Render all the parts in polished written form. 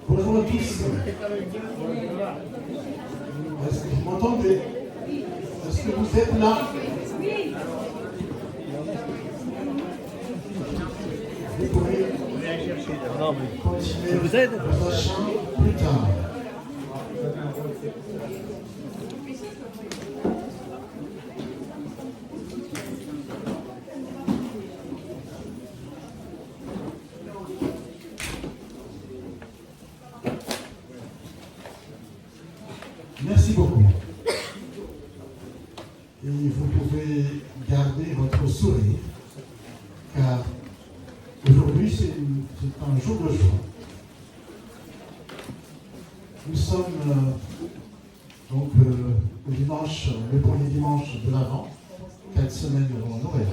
Bonjour à tous. Est-ce que vous m'entendez? Est-ce que vous êtes là? Vous pouvez continuer vos achats plus tard. Merci beaucoup. Et vous pouvez garder votre sourire, car aujourd'hui c'est un jour de joie. Nous sommes donc le dimanche, le premier dimanche de l'Avent, 4 semaines avant Noël.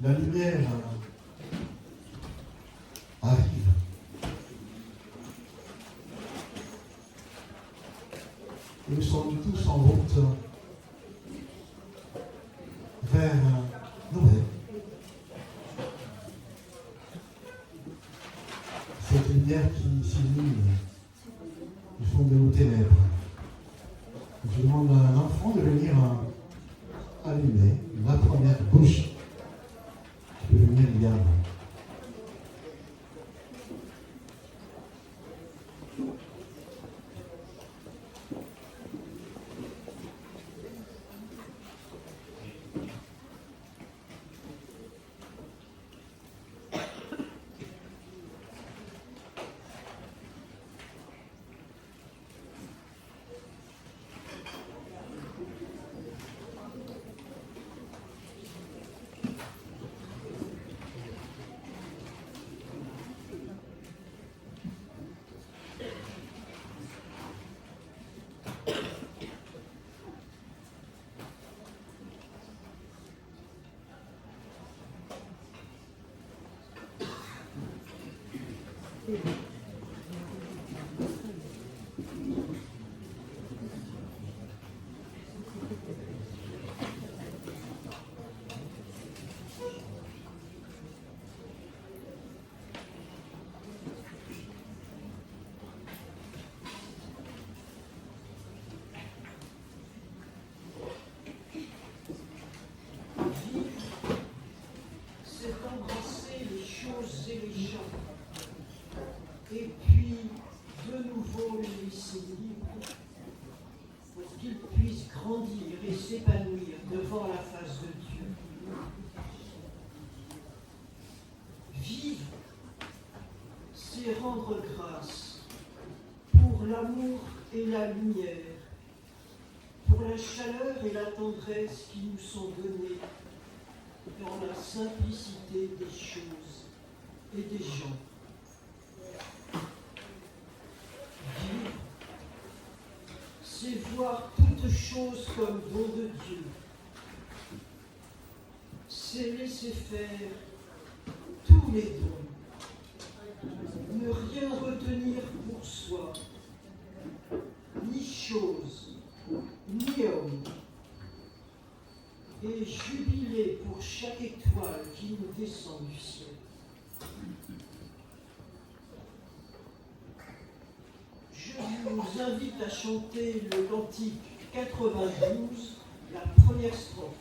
La lumière arrive. Et nous sommes tous en route vers Noël. Cette lumière qui s'illumine du fond de nos ténèbres. Je demande à un enfant de venir allumer la première bougie qui peut venir également. Et puis, de nouveau, les laisser libres pour qu'ils puissent grandir et s'épanouir devant la face de Dieu. Vivre, c'est rendre grâce pour l'amour et la lumière, pour la chaleur et la tendresse qui nous sont données dans la simplicité des choses et des gens. Vivre, c'est voir toutes choses comme don de Dieu. C'est laisser faire tous les dons. Ne rien retenir pour soi, ni chose, ni homme. Et jubiler pour chaque étoile qui nous descend du ciel. Je vous invite à chanter le cantique 92, la première strophe.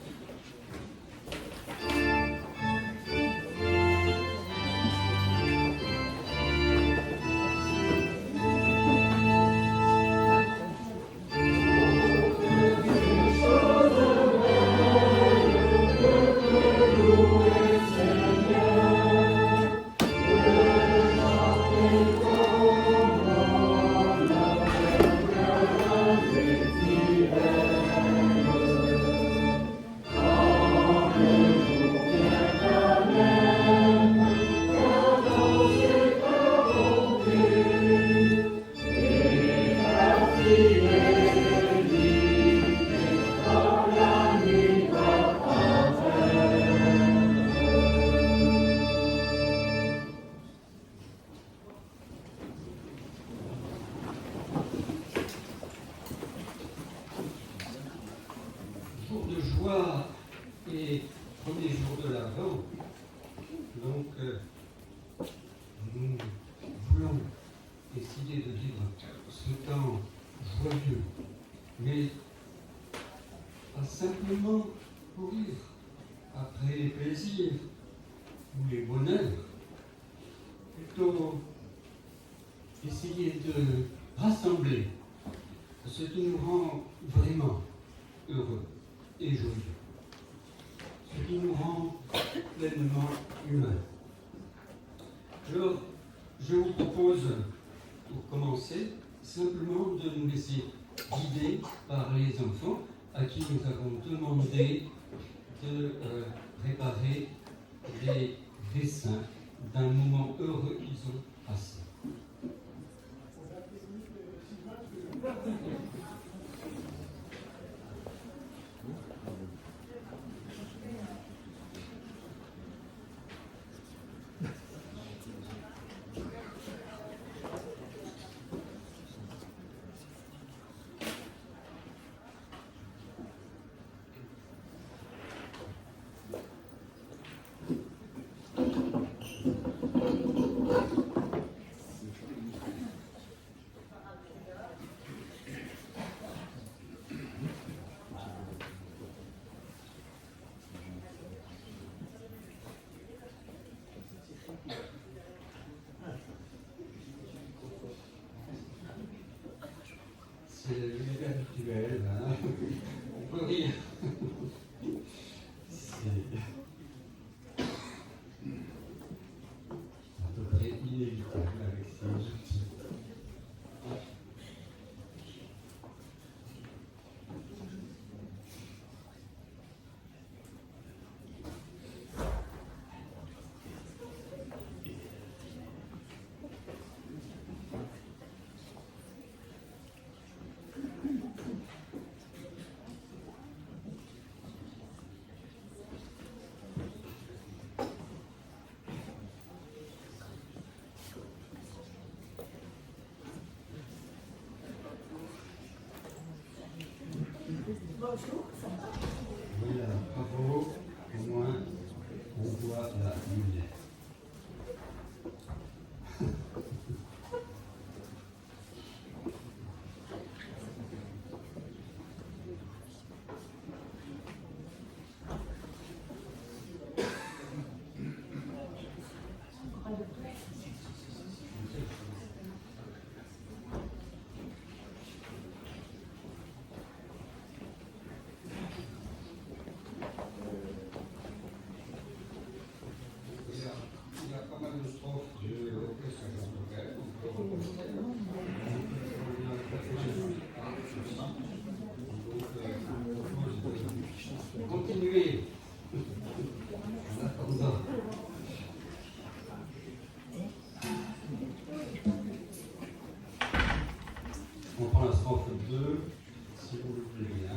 joie et premier jour de l'Avent. Donc, courir après les plaisirs ou les bonheurs, plutôt essayer de rassembler ce qui nous rend vraiment heureux et joyeux, ce qui nous rend pleinement humains. Alors, je vous propose, pour commencer, simplement de nous laisser guider par les enfants à qui nous avons demandé de préparer des dessins d'un moment heureux qu'ils ont passé. C'est habituel, hein. On peut rire. C'est à peu près inévitable avec ces outils. Voilà, bravo, au moins on voit la lumière. Il y a pas mal de strophes de l'orchestre Jean-Noël. Continuez. En attendant. On prend la strophe 2, si vous le voulez bien.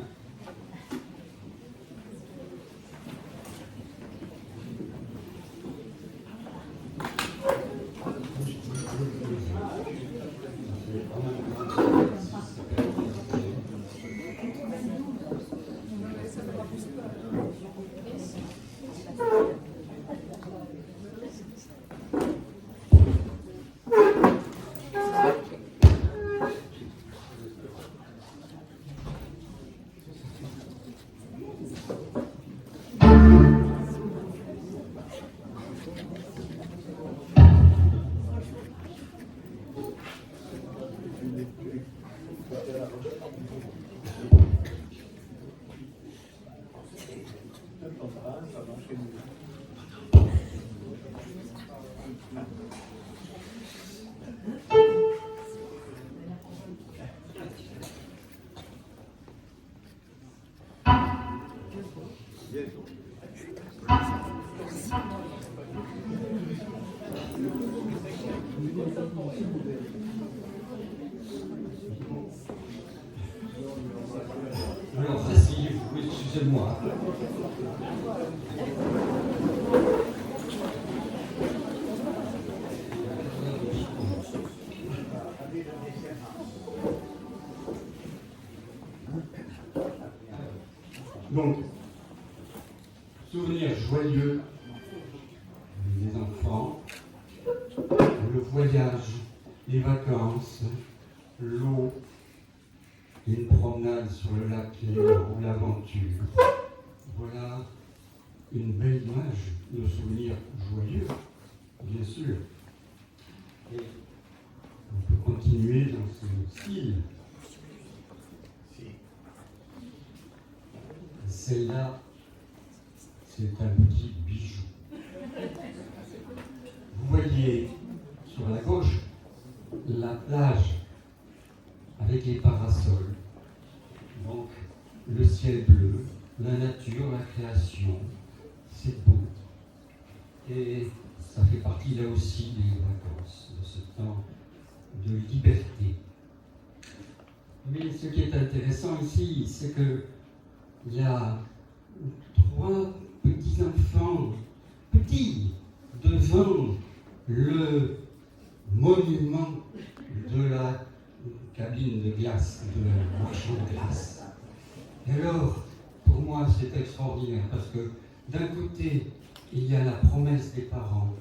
Alors, asseyez-vous, excusez-moi. Donc, souvenirs joyeux des enfants, le voyage, les vacances, l'eau, une promenade sur le lac ou l'aventure. Voilà une belle image, de souvenirs joyeux, bien sûr. Et on peut continuer dans ce style. Celle-là, c'est un petit bijou. Vous voyez sur la gauche la plage avec les parasols, donc le ciel bleu, la nature, la création, c'est beau. Et ça fait partie là aussi des vacances, de ce temps de liberté. Mais ce qui est intéressant ici, c'est que il y a 3 petits-enfants, petits, devant le monument de la cabine de glace, de la marchand de glace. Et alors, pour moi, c'est extraordinaire, parce que d'un côté, il y a la promesse des parents.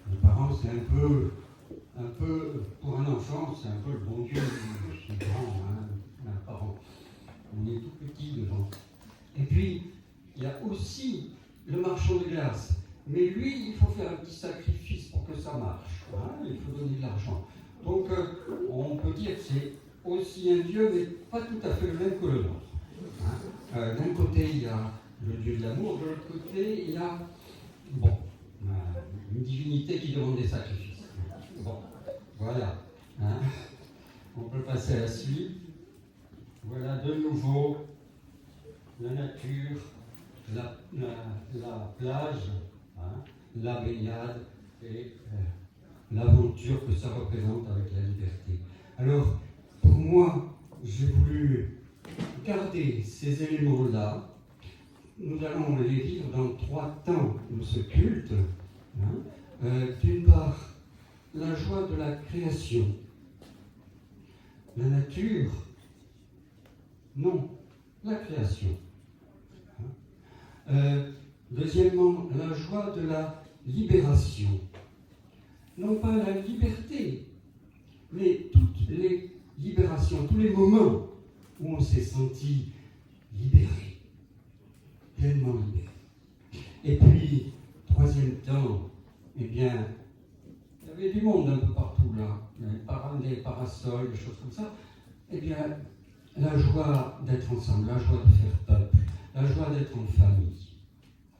Les parents, c'est un peu, pour un enfant, c'est un peu le bon Dieu qui est grand, hein, un parent. On est tout petit devant. Et puis, il y a aussi le marchand de glace. Mais lui, il faut faire un petit sacrifice pour que ça marche. Hein, il faut donner de l'argent. Donc, on peut dire que c'est aussi un Dieu, mais pas tout à fait le même que le nôtre. Hein. D'un côté, il y a le Dieu de l'amour, de l'autre côté, il y a une divinité qui demande des sacrifices. Bon, voilà. Hein. On peut passer à la suite. Voilà de nouveau la nature, la plage, hein, la baignade et l'aventure que ça représente avec la liberté. Alors, pour moi, j'ai voulu garder ces éléments-là. Nous allons les vivre dans 3 temps de ce culte. Hein. D'une part, la joie de la création. La nature, non, la création. Deuxièmement, la joie de la libération. Non pas la liberté, mais toutes les libérations, tous les moments où on s'est senti libéré, pleinement libéré. Et puis, troisième temps, eh bien, il y avait du monde un peu partout là, des parasols, des choses comme ça. Eh bien, la joie d'être ensemble, la joie de faire peuple, la joie d'être en famille,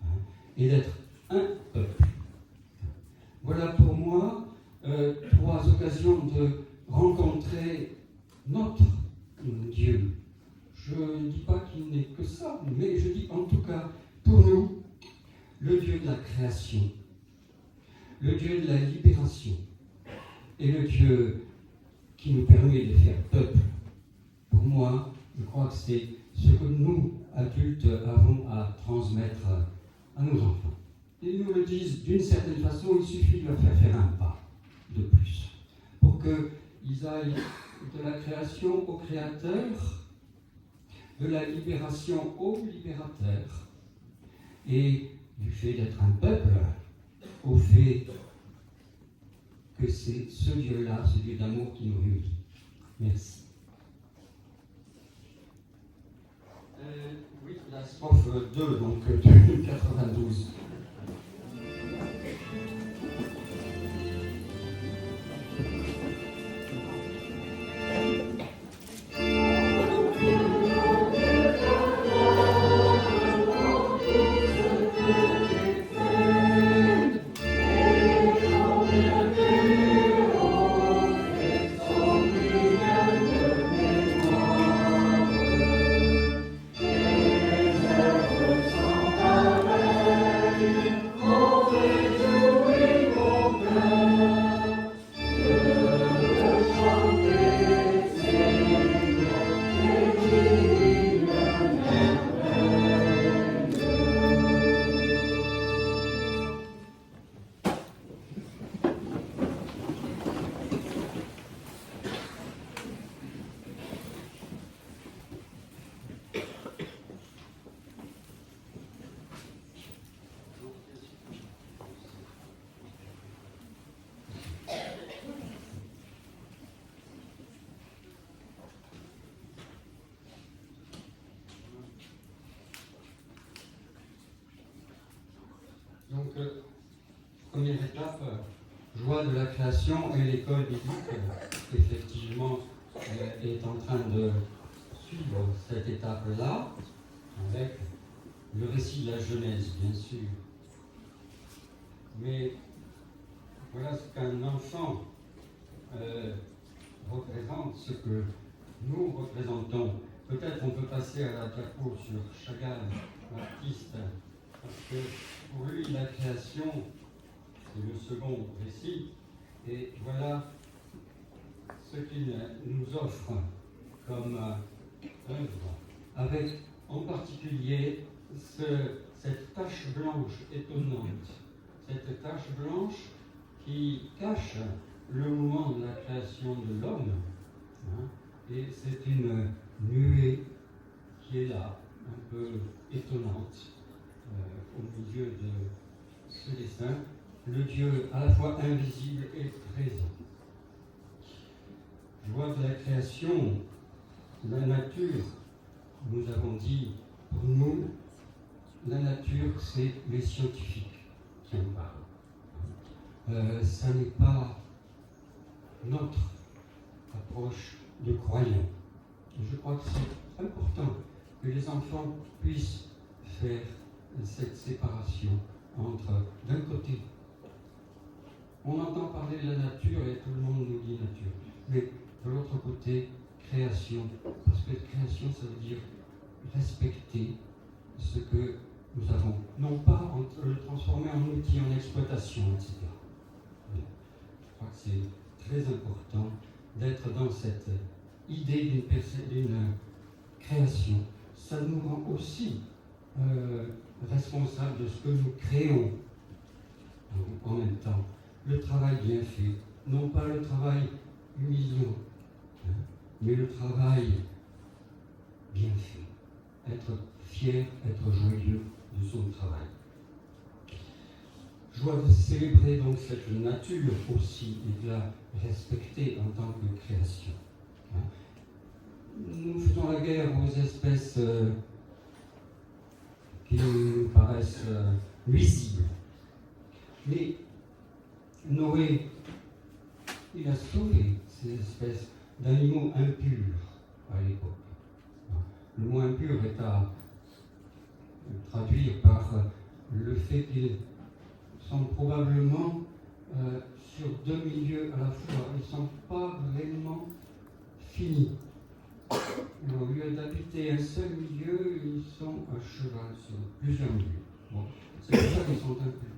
hein, et d'être un peuple. Voilà pour moi 3 occasions de rencontrer notre Dieu. Je ne dis pas qu'il n'est que ça, mais je dis en tout cas, pour nous, le Dieu de la création, le Dieu de la libération, et le Dieu qui nous permet de faire peuple. Pour moi, je crois que c'est ce que nous, adultes, avons à transmettre à nos enfants. Ils nous le disent d'une certaine façon, il suffit de leur faire un pas de plus pour qu'ils aillent de la création au Créateur, de la libération au libérateur, et du fait d'être un peuple, au fait que c'est ce Dieu-là, ce Dieu d'amour qui nous réunit. Merci. Oui, la strophe 2, donc de 92. Thank you. Donc, première étape, joie de la création, et l'école biblique, effectivement, est en train de suivre cette étape-là, avec le récit de la Genèse, bien sûr. Mais voilà ce qu'un enfant représente, ce que nous représentons. Peut-être on peut passer à la diapo sur Chagall, l'artiste, parce que pour lui, la création, c'est le second récit, et voilà ce qu'il nous offre comme œuvre, avec en particulier cette tache blanche étonnante, cette tache blanche qui cache le moment de la création de l'homme, hein, et c'est une nuée qui est là, un peu étonnante, au milieu de ce dessin, le Dieu à la fois invisible et présent. Joie de la création, la nature, nous avons dit, pour nous, la nature, c'est les scientifiques qui en parlent. Ça n'est pas notre approche de croyants. Je crois que c'est important que les enfants puissent faire cette séparation entre, d'un côté, on entend parler de la nature et tout le monde nous dit nature, mais de l'autre côté, création, parce que création, ça veut dire respecter ce que nous avons, non pas le transformer en outil, en exploitation, etc. Je crois que c'est très important d'être dans cette idée d'une création. Ça nous rend aussi responsables de ce que nous créons en même temps. Le travail bien fait, non pas le travail humiliant, hein, mais le travail bien fait. Être fier, être joyeux de son travail. Joie de célébrer donc cette nature aussi et de la respecter en tant que création. Hein. Nous faisons la guerre aux espèces qui nous paraissent nuisibles. Mais Noé, il a sauvé ces espèces d'animaux impurs à l'époque. Le mot impur est à traduire par le fait qu'ils sont probablement sur deux milieux à la fois. Ils ne sont pas réellement finis. Au lieu d'habiter un seul milieu, ils sont à cheval sur plusieurs milieux. Bon, c'est pour ça qu'ils sont impurs.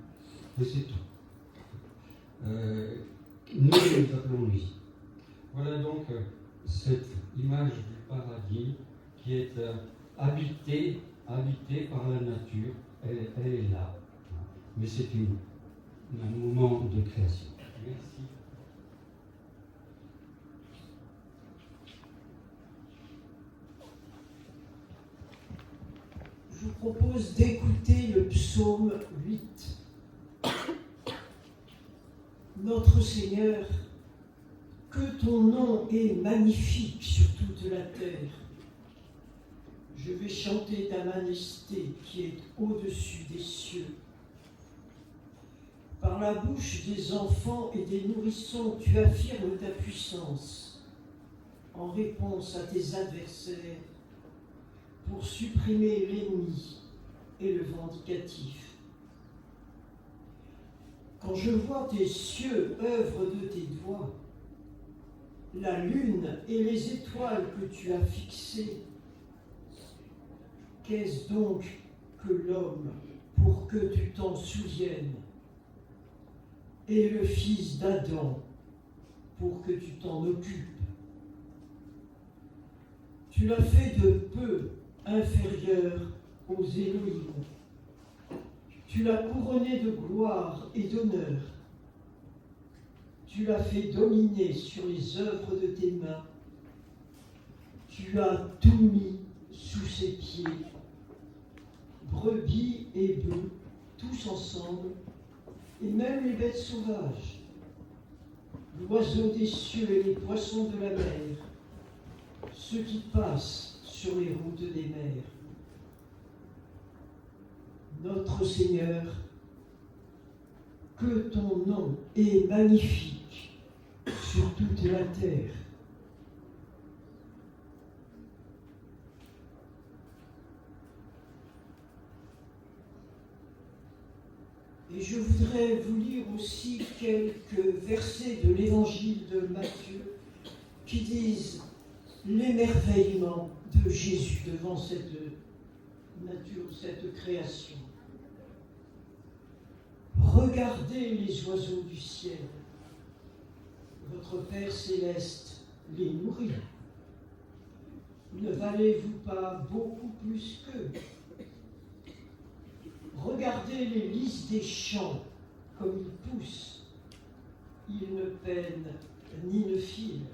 Mais c'est tout. Nous les appelons lui. Voilà donc cette image du paradis qui est habitée par la nature. Elle est là. Mais c'est un moment de création. Merci. Je vous propose d'écouter le psaume 8. Notre Seigneur, que ton nom est magnifique sur toute la terre. Je vais chanter ta majesté qui est au-dessus des cieux. Par la bouche des enfants et des nourrissons, tu affirmes ta puissance en réponse à tes adversaires pour supprimer l'ennemi et le vindicatif. Quand je vois tes cieux, œuvre de tes doigts, la lune et les étoiles que tu as fixées, qu'est-ce donc que l'homme pour que tu t'en souviennes, et le fils d'Adam pour que tu t'en occupes? Tu l'as fait de peu inférieur aux Élohim. Tu l'as couronné de gloire et d'honneur. Tu l'as fait dominer sur les œuvres de tes mains. Tu as tout mis sous ses pieds. Brebis et bœufs, tous ensemble, et même les bêtes sauvages, l'oiseau des cieux et les poissons de la mer, ceux qui passent sur les routes des mers. Notre Seigneur, que ton nom est magnifique sur toute la terre. Et je voudrais vous lire aussi quelques versets de l'évangile de Matthieu qui disent l'émerveillement de Jésus devant cette nature, cette création. Regardez les oiseaux du ciel. Votre Père céleste les nourrit. Ne valez-vous pas beaucoup plus qu'eux? Regardez les lys des champs, comme ils poussent. Ils ne peinent ni ne filent.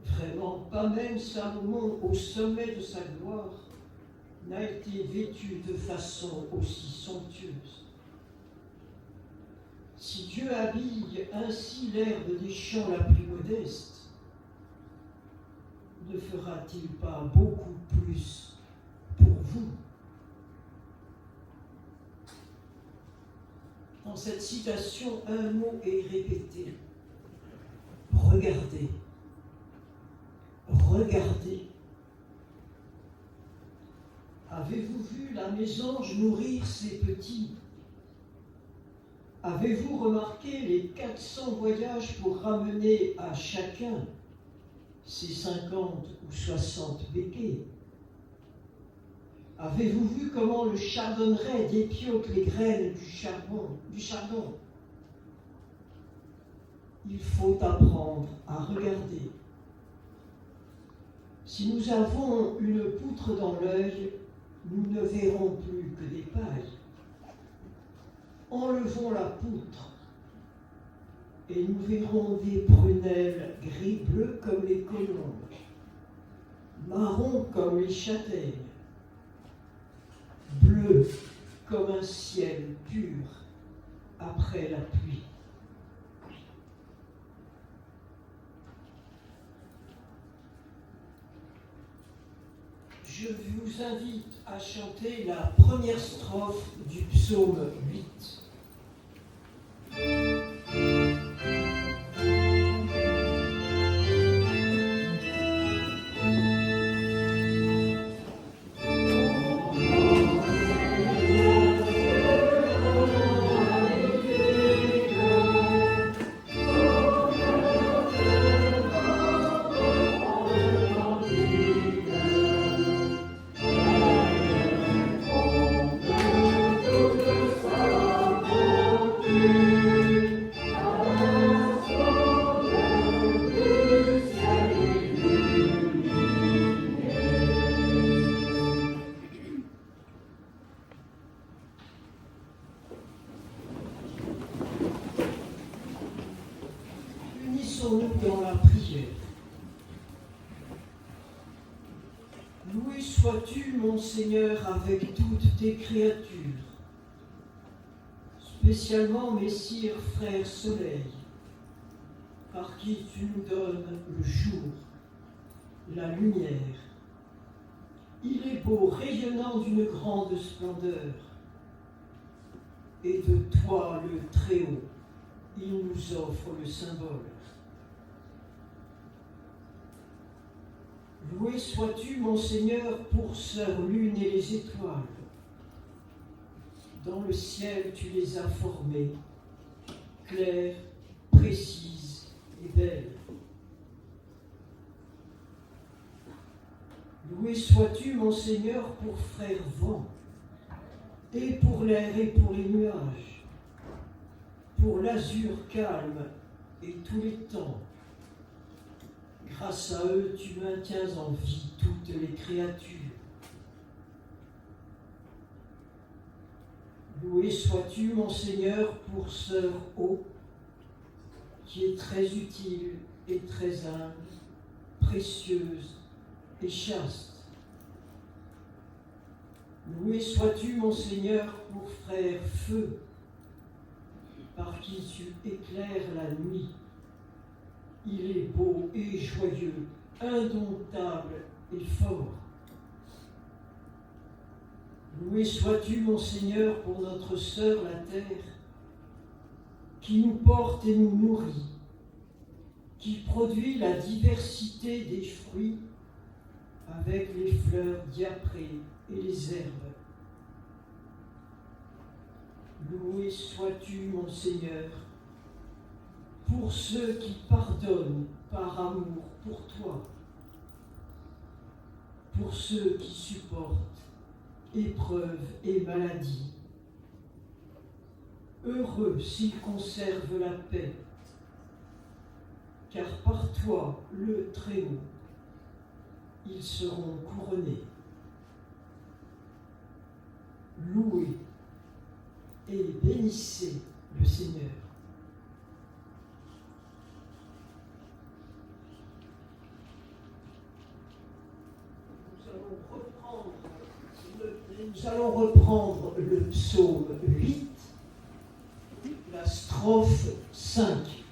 Vraiment, pas même Salomon, au sommet de sa gloire, n'a été vêtu de façon aussi somptueuse. Si Dieu habille ainsi l'herbe des champs la plus modeste, ne fera-t-il pas beaucoup plus pour vous? Dans cette citation, un mot est répété. Regardez. Regardez. Avez-vous vu la mésange nourrir ses petits? Avez-vous remarqué les 400 voyages pour ramener à chacun ses 50 ou 60 béquets? Avez-vous vu comment le chardonneret dépiote les graines du chardon? Il faut apprendre à regarder. Si nous avons une poutre dans l'œil, nous ne verrons plus que des pailles. Enlevons la poutre et nous verrons des prunelles gris-bleu comme les colombes, marron comme les châtaignes, bleu comme un ciel pur après la pluie. Je vous invite à chanter la première strophe du psaume 8. Unissons-nous dans la prière. Loué sois-tu, mon Seigneur, avec toutes tes créatures, spécialement mes sires frères soleil, par qui tu nous donnes le jour, la lumière. Il est beau, rayonnant d'une grande splendeur, et de toi, le Très-Haut, il nous offre le symbole. Loué sois-tu, mon Seigneur, pour sœur lune et les étoiles. Dans le ciel, tu les as formées, claires, précises et belles. Loué sois-tu, mon Seigneur, pour frère vent, et pour l'air et pour les nuages, pour l'azur calme et tous les temps. Grâce à eux, tu maintiens en vie toutes les créatures. Loué sois-tu, mon Seigneur, pour sœur eau, qui est très utile et très humble, précieuse et chaste. Loué sois-tu, mon Seigneur, pour frère feu, par qui tu éclaires la nuit. Il est beau et joyeux, indomptable et fort. Loué sois-tu, mon Seigneur, pour notre sœur la terre, qui nous porte et nous nourrit, qui produit la diversité des fruits avec les fleurs diaprées et les herbes. Loué sois-tu, mon Seigneur, pour ceux qui pardonnent par amour pour toi, pour ceux qui supportent épreuves et maladies. Heureux s'ils conservent la paix, car par toi, le Très-Haut, ils seront couronnés. Louez et bénissez le Seigneur. Nous allons reprendre le psaume 8, la strophe 5.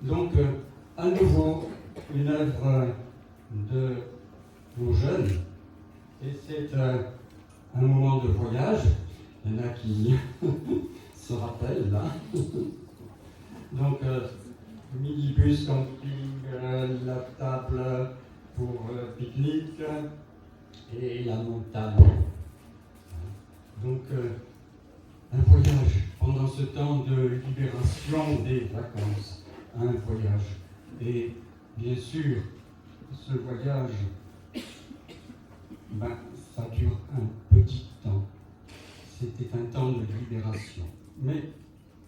Donc, à nouveau, une œuvre de nos jeunes, et c'est un moment de voyage. Il y en a qui se rappellent là. Donc, minibus, camping, la table pour pique-nique et la montagne. Donc, un voyage pendant ce temps de libération des vacances. Un voyage. Et bien sûr, ce voyage, ça dure un petit temps. C'était un temps de libération. Mais,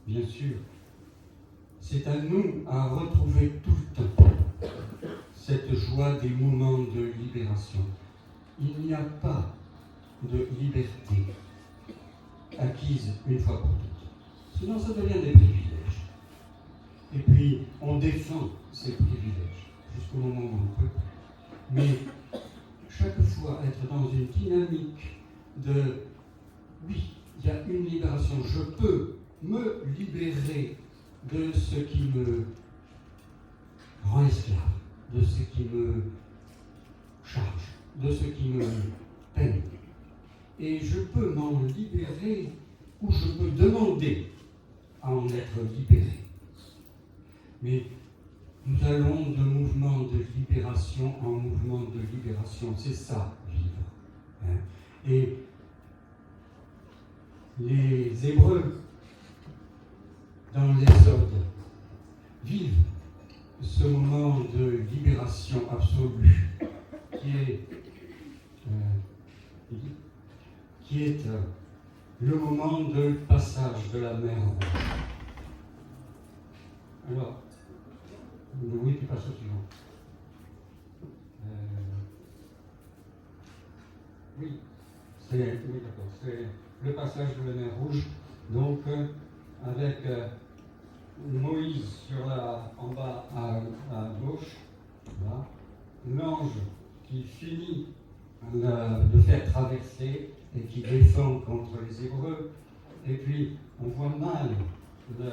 bien sûr, c'est à nous à retrouver tout le temps cette joie des moments de libération. Il n'y a pas de liberté acquise une fois pour toutes. Sinon, ça devient des privilèges. Et puis, on défend ces privilèges jusqu'au moment où on peut. Mais chaque fois, être dans une dynamique de « oui, il y a une libération, je peux me libérer de ce qui me rend esclave, de ce qui me charge, de ce qui me peine. Et je peux m'en libérer ou je peux demander à en être libéré. » Mais nous allons de mouvement de libération en mouvement de libération. C'est ça, vivre. Et les Hébreux, dans l'Exode, vivent ce moment de libération absolue qui est le moment de passage de la mer Rouge. Alors, oui, tu passes au suivant. C'est le passage de la mer Rouge, donc avec Moïse en bas à gauche, là, l'ange qui finit de faire traverser et qui défend contre les Hébreux, et puis on voit mal le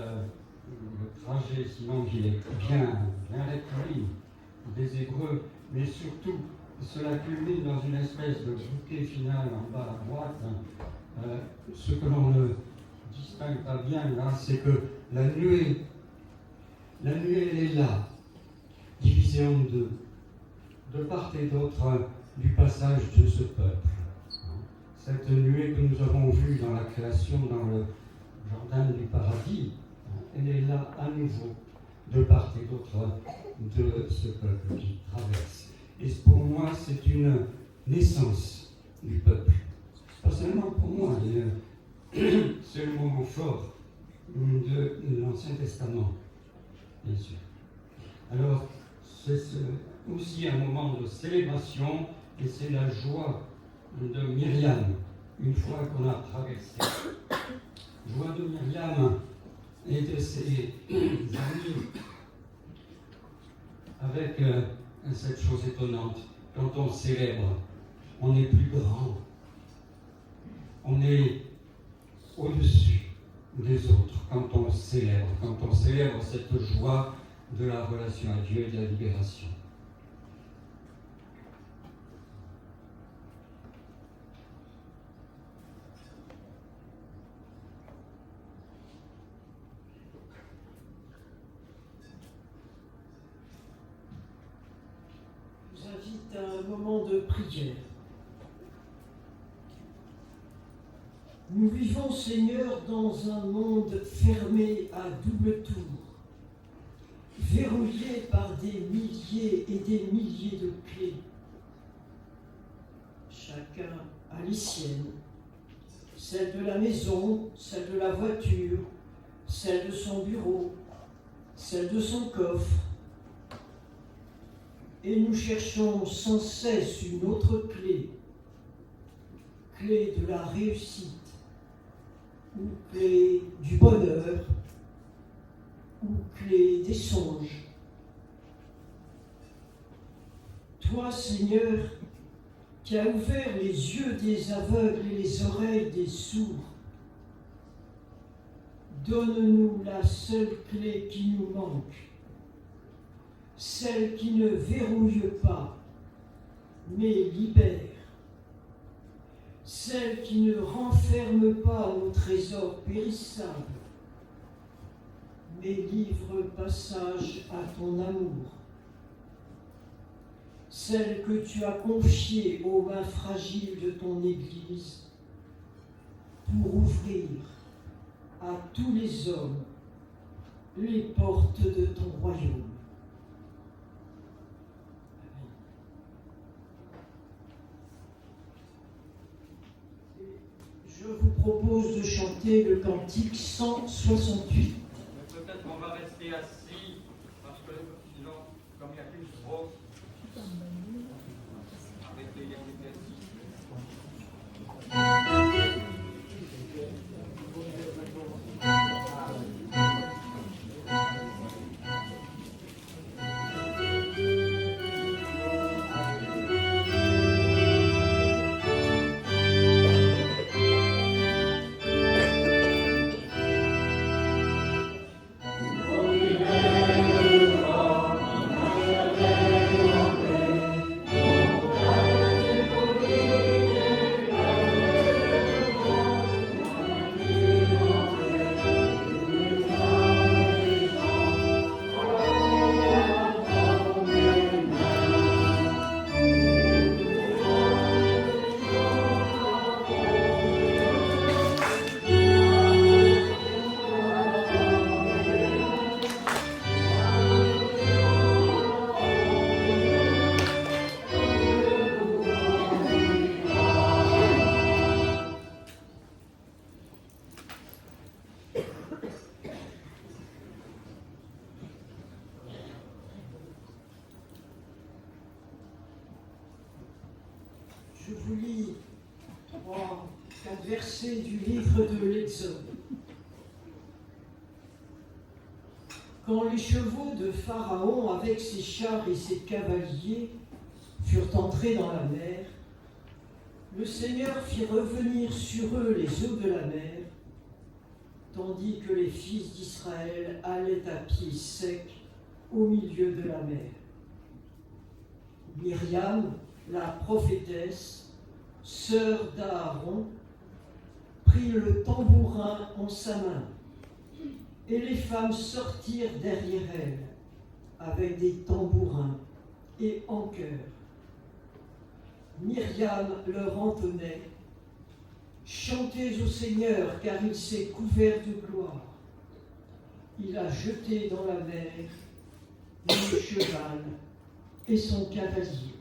trajet, sinon il est bien rectiligne des Hébreux, mais surtout cela culmine dans une espèce de bouquet final en bas à droite. Ce que l'on ne distingue pas bien là, c'est que la nuée elle est là, divisée en deux, de part et d'autre du passage de ce peuple. Cette nuée que nous avons vue dans la création, dans le jardin du paradis, elle est là à nouveau. de part et d'autre de ce peuple qui traverse. Et pour moi, c'est une naissance du peuple. Pas seulement pour moi, c'est le moment fort de l'Ancien Testament, bien sûr. Alors, c'est aussi un moment de célébration, et c'est la joie de Myriam, une fois qu'on a traversé. Joie de Myriam et de ses amis, avec cette chose étonnante, quand on célèbre, on est plus grand, on est au-dessus des autres quand on célèbre cette joie de la relation à Dieu et de la libération. Je vous invite à un moment de prière. Nous vivons, Seigneur, dans un monde fermé à double tour, verrouillé par des milliers et des milliers de clés. Chacun a les siennes, celle de la maison, celle de la voiture, celle de son bureau, celle de son coffre. Et nous cherchons sans cesse une autre clé, clé de la réussite, ou clé du bonheur, ou clé des songes. Toi, Seigneur, qui as ouvert les yeux des aveugles et les oreilles des sourds, donne-nous la seule clé qui nous manque, celle qui ne verrouille pas, mais libère, celle qui ne renferme pas nos trésors périssables, mais livre passage à ton amour, celle que tu as confiée aux mains fragiles de ton Église pour ouvrir à tous les hommes les portes de ton royaume. Je vous propose de chanter le cantique 168. Peut-être qu'on va rester assis, parce que sinon, comme il n'y a qu'une strophe, arrêtez, il y a qu'une Je vous lis 4 versets du livre de l'Exode. Quand les chevaux de Pharaon avec ses chars et ses cavaliers furent entrés dans la mer, le Seigneur fit revenir sur eux les eaux de la mer, tandis que les fils d'Israël allaient à pied sec au milieu de la mer. Myriam, la prophétesse, sœur d'Aaron, prit le tambourin en sa main, et les femmes sortirent derrière elle avec des tambourins et en chœur. Myriam leur entonnait : chantez au Seigneur, car il s'est couvert de gloire. il a jeté dans la mer le cheval et son cavalier.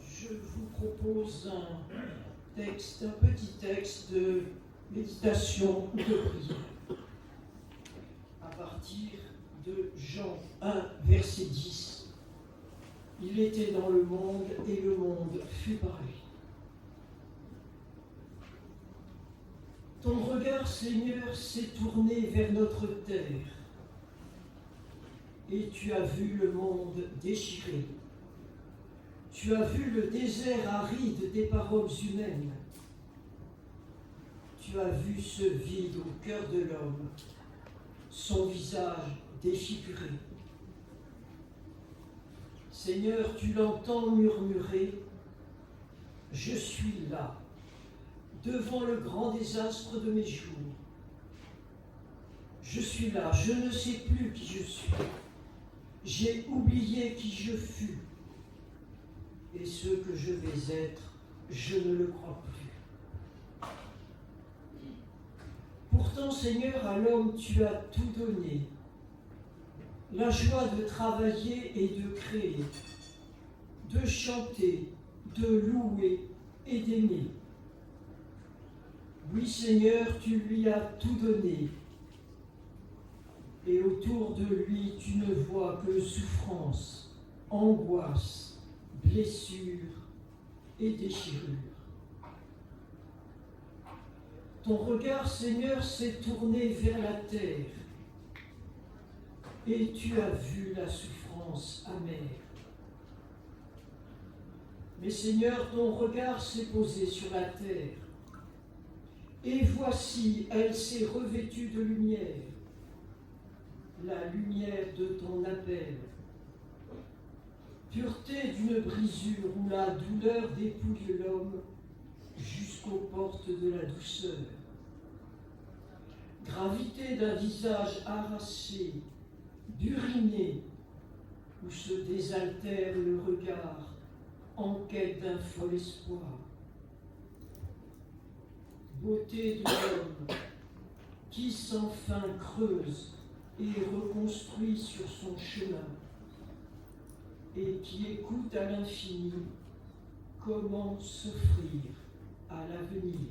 Je vous propose un petit texte de méditation ou de prière à partir de Jean 1, verset 10. Il était dans le monde et le monde fut par lui. Ton regard, Seigneur, s'est tourné vers notre terre et tu as vu le monde déchiré. Tu as vu le désert aride des paroles humaines. Tu as vu ce vide au cœur de l'homme, son visage défiguré. Seigneur, tu l'entends murmurer, « Je suis là, devant le grand désastre de mes jours. Je suis là, je ne sais plus qui je suis. J'ai oublié qui je fus. Et ce que je vais être, je ne le crois plus. Pourtant, Seigneur, à l'homme, tu as tout donné. La joie de travailler et de créer, de chanter, de louer et d'aimer. Oui, Seigneur, tu lui as tout donné. Et autour de lui, tu ne vois que souffrance, angoisse, blessures et déchirures. Ton regard, Seigneur, s'est tourné vers la terre et tu as vu la souffrance amère. Mais Seigneur, ton regard s'est posé sur la terre et voici, elle s'est revêtue de lumière, la lumière de ton appel. Pureté d'une brisure où la douleur dépouille l'homme jusqu'aux portes de la douceur. Gravité d'un visage arraché, buriné, où se désaltère le regard en quête d'un fol espoir. Beauté de l'homme qui sans fin creuse et reconstruit sur son chemin, et qui écoute à l'infini comment s'offrir à l'avenir.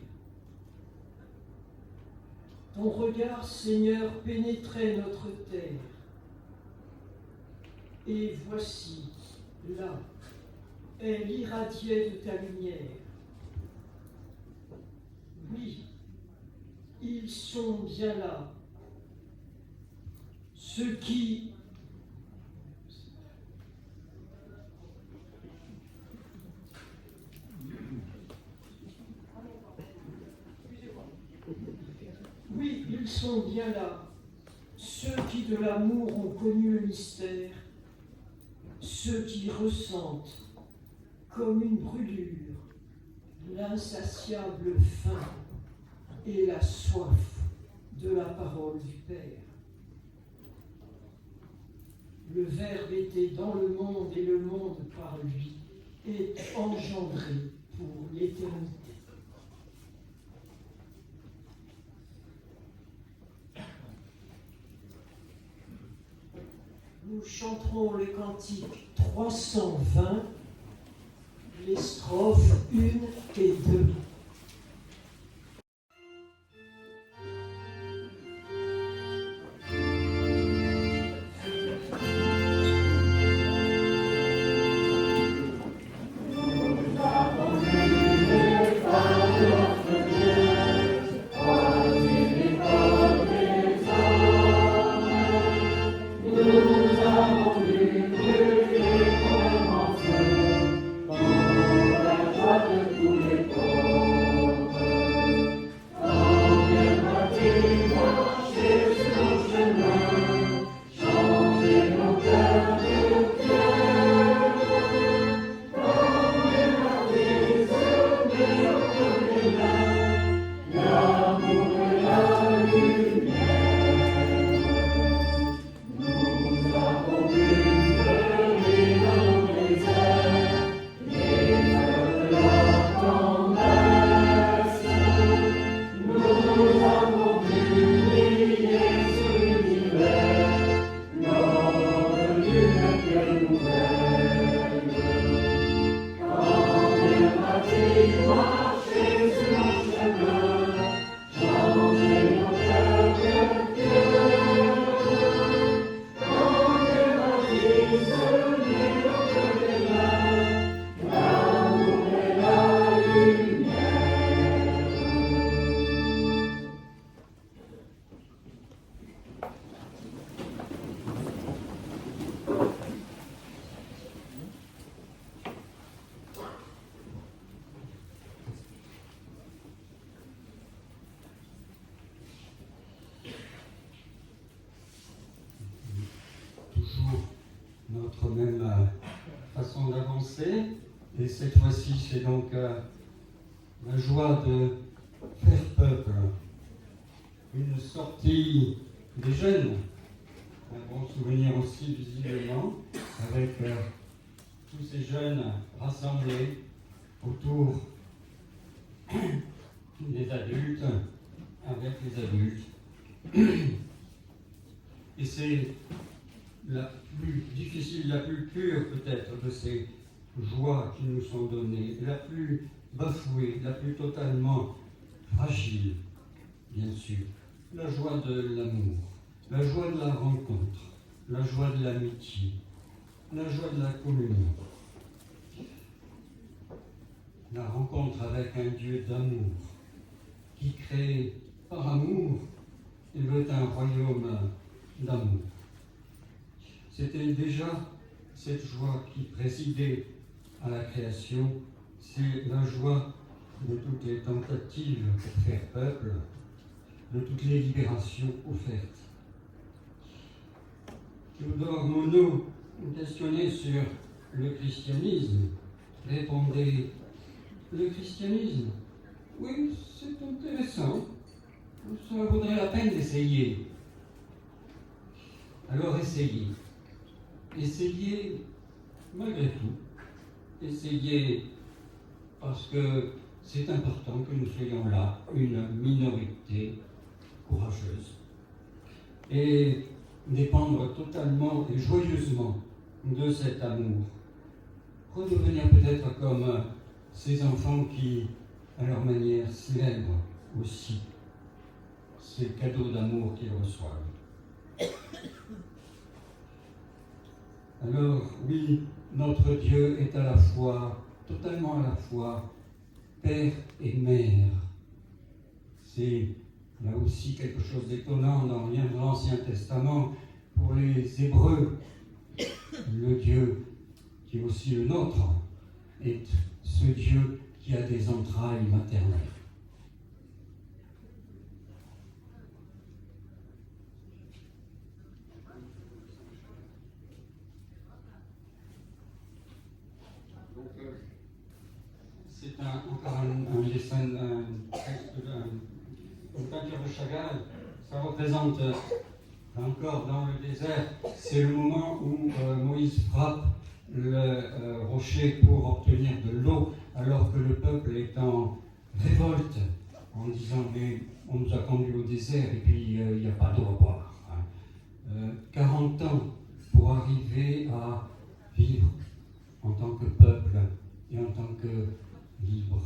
Ton regard, Seigneur, pénétrait notre terre. Et voici, là, elle irradiait de ta lumière. Oui, ils sont bien là, ceux qui Oui, ils sont bien là, ceux qui de l'amour ont connu le mystère, ceux qui ressentent comme une brûlure l'insatiable faim et la soif de la parole du Père. Le Verbe était dans le monde et le monde par lui est engendré pour l'éternité. Nous chanterons le cantique 320, les strophes 1 et 2. Tous les Toujours notre même façon d'avancer. Et cette fois-ci, c'est donc la joie de faire peuple. Une sortie des jeunes, un bon souvenir aussi visiblement, avec tous ces jeunes rassemblés autour des adultes, avec les adultes. Et c'est la plus difficile, la plus pure peut-être de ces joies qui nous sont données, la plus bafouée, la plus totalement fragile, bien sûr. La joie de l'amour, la joie de la rencontre, la joie de l'amitié, la joie de la communion. La rencontre avec un Dieu d'amour qui crée par amour et veut un royaume d'amour. C'était déjà cette joie qui présidait à la création, c'est la joie de toutes les tentatives pour faire peuple, de toutes les libérations offertes. Théodore Monod, questionné sur le christianisme, répondait: le christianisme, oui, c'est intéressant, ça vaudrait la peine d'essayer. Alors essayez. Essayez malgré tout. Essayez parce que c'est important que nous soyons là, une minorité courageuse. Et dépendre totalement et joyeusement de cet amour. Redevenir peut-être comme ces enfants qui, à leur manière, célèbrent aussi ces cadeaux d'amour qu'ils reçoivent. Alors, oui, notre Dieu est à la fois, totalement à la fois, Père et Mère. C'est là aussi quelque chose d'étonnant dans l'Ancien Testament. Pour les Hébreux, le Dieu qui est aussi le nôtre est ce Dieu qui a des entrailles maternelles. C'est encore un dessin, une peinture de Chagall. Ça représente, encore dans le désert, c'est le moment où Moïse frappe le rocher pour obtenir de l'eau, alors que le peuple est en révolte, en disant mais on nous a conduits au désert et puis il n'y a pas d'eau à boire. 40 ans pour arriver à vivre en tant que peuple et en tant que libre.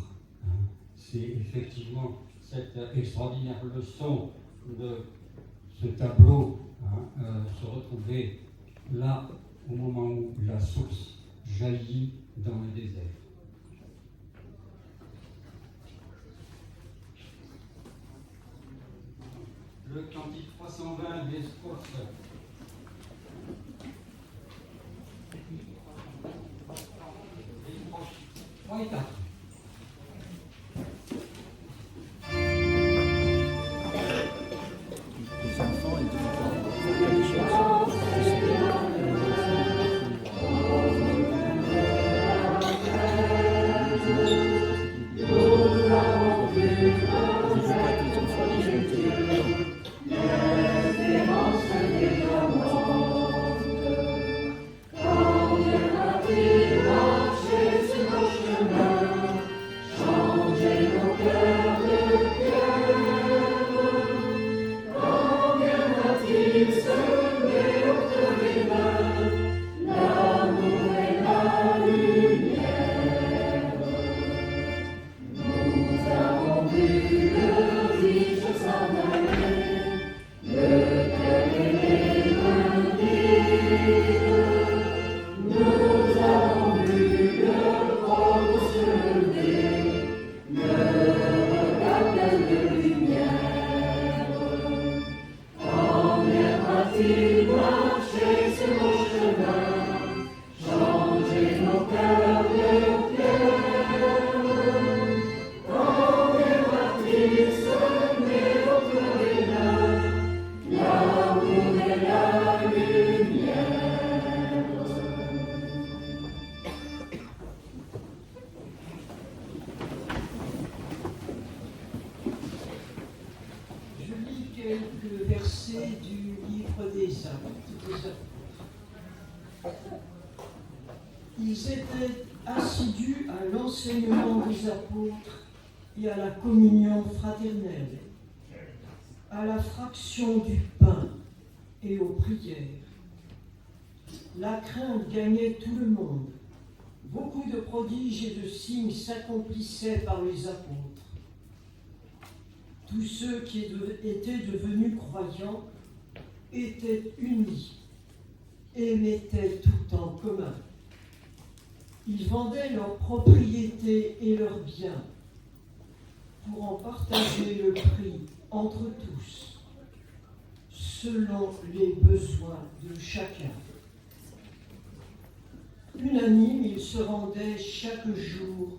C'est effectivement cette extraordinaire leçon de ce tableau, se retrouver là au moment où la source jaillit dans le désert. Le cantique 320 des Scots. Trois et quatre. Les enfants, ils disent quelque chose. Ils étaient assidus à l'enseignement des apôtres et à la communion fraternelle, à la fraction du pain et aux prières. La crainte gagnait tout le monde. Beaucoup de prodiges et de signes s'accomplissaient par les apôtres. Tous ceux qui étaient devenus croyants étaient unis et mettaient tout en commun. Ils vendaient leurs propriétés et leurs biens pour en partager le prix entre tous, selon les besoins de chacun. Unanimes, ils se rendaient chaque jour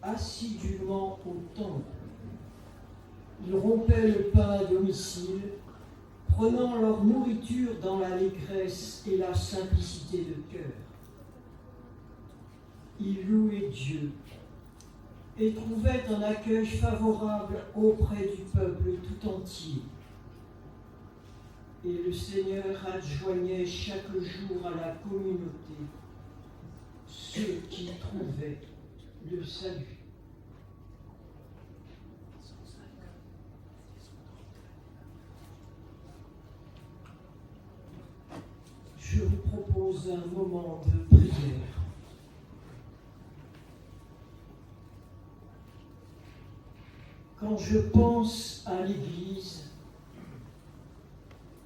assidûment au temple. Ils rompaient le pain à domicile, prenant leur nourriture dans l'allégresse et la simplicité de cœur. Ils louaient Dieu et trouvaient un accueil favorable auprès du peuple tout entier. Et le Seigneur adjoignait chaque jour à la communauté ceux qui trouvaient le salut. Je vous propose un moment de prière. Quand je pense à l'Église,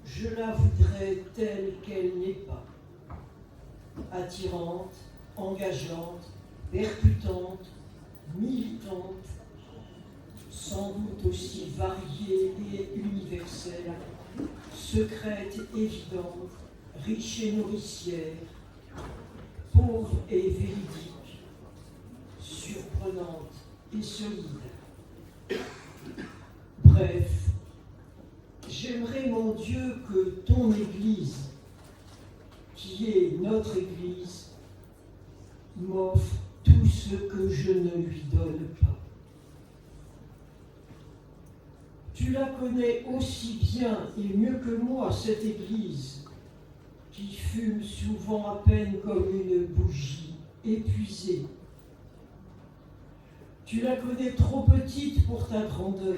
je la voudrais telle qu'elle n'est pas, attirante, engageante, percutante, militante, sans doute aussi variée et universelle, secrète, évidente, riche et nourricière, pauvre et véridique, surprenante et solide. Bref, j'aimerais, mon Dieu, que ton Église, qui est notre Église, m'offre tout ce que je ne lui donne pas. Tu la connais aussi bien et mieux que moi, cette Église, qui fume souvent à peine comme une bougie épuisée. Tu la connais trop petite pour ta grandeur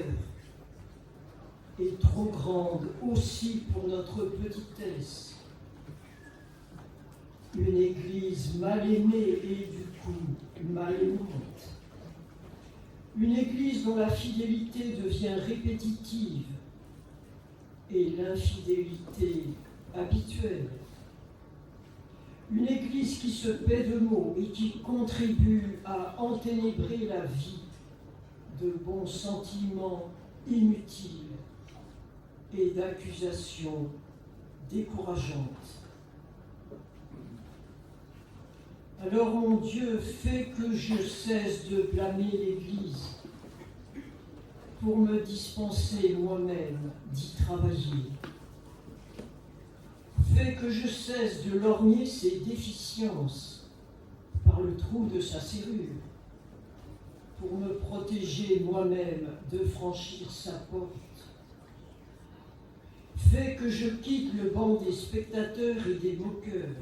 et trop grande aussi pour notre petitesse. Une Église mal aimée et du coup mal aimante. Une Église dont la fidélité devient répétitive et l'infidélité habituelle. Une Église qui se paie de mots et qui contribue à enténébrer la vie de bons sentiments inutiles et d'accusations décourageantes. Alors, mon Dieu, fais que je cesse de blâmer l'Église pour me dispenser moi-même d'y travailler. Fais que je cesse de lorgner ses déficiences par le trou de sa serrure pour me protéger moi-même de franchir sa porte. Fais que je quitte le banc des spectateurs et des moqueurs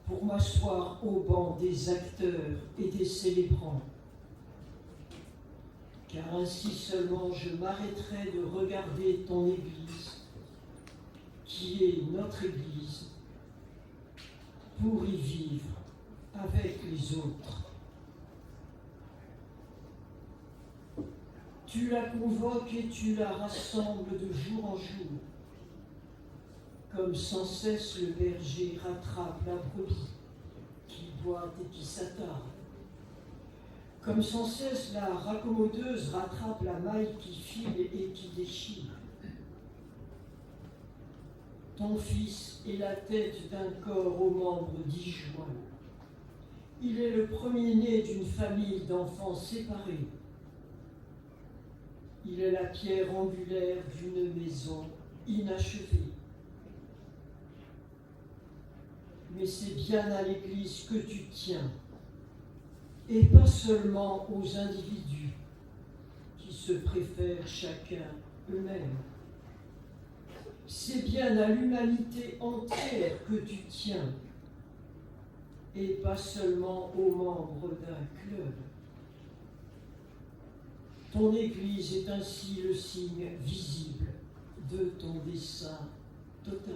pour m'asseoir au banc des acteurs et des célébrants. Car ainsi seulement je m'arrêterai de regarder ton Église, qui est notre Église, pour y vivre avec les autres. Tu la convoques et tu la rassembles de jour en jour, comme sans cesse le berger rattrape la brebis qui boite et qui s'attarde, comme sans cesse la raccommodeuse rattrape la maille qui file et qui déchire. Ton Fils est la tête d'un corps aux membres disjoints. Il est le premier-né d'une famille d'enfants séparés. Il est la pierre angulaire d'une maison inachevée. Mais c'est bien à l'Église que tu tiens, et pas seulement aux individus qui se préfèrent chacun eux-mêmes. c'est bien à l'humanité entière que tu tiens, et pas seulement aux membres d'un club. Ton Église est ainsi le signe visible de ton dessein total.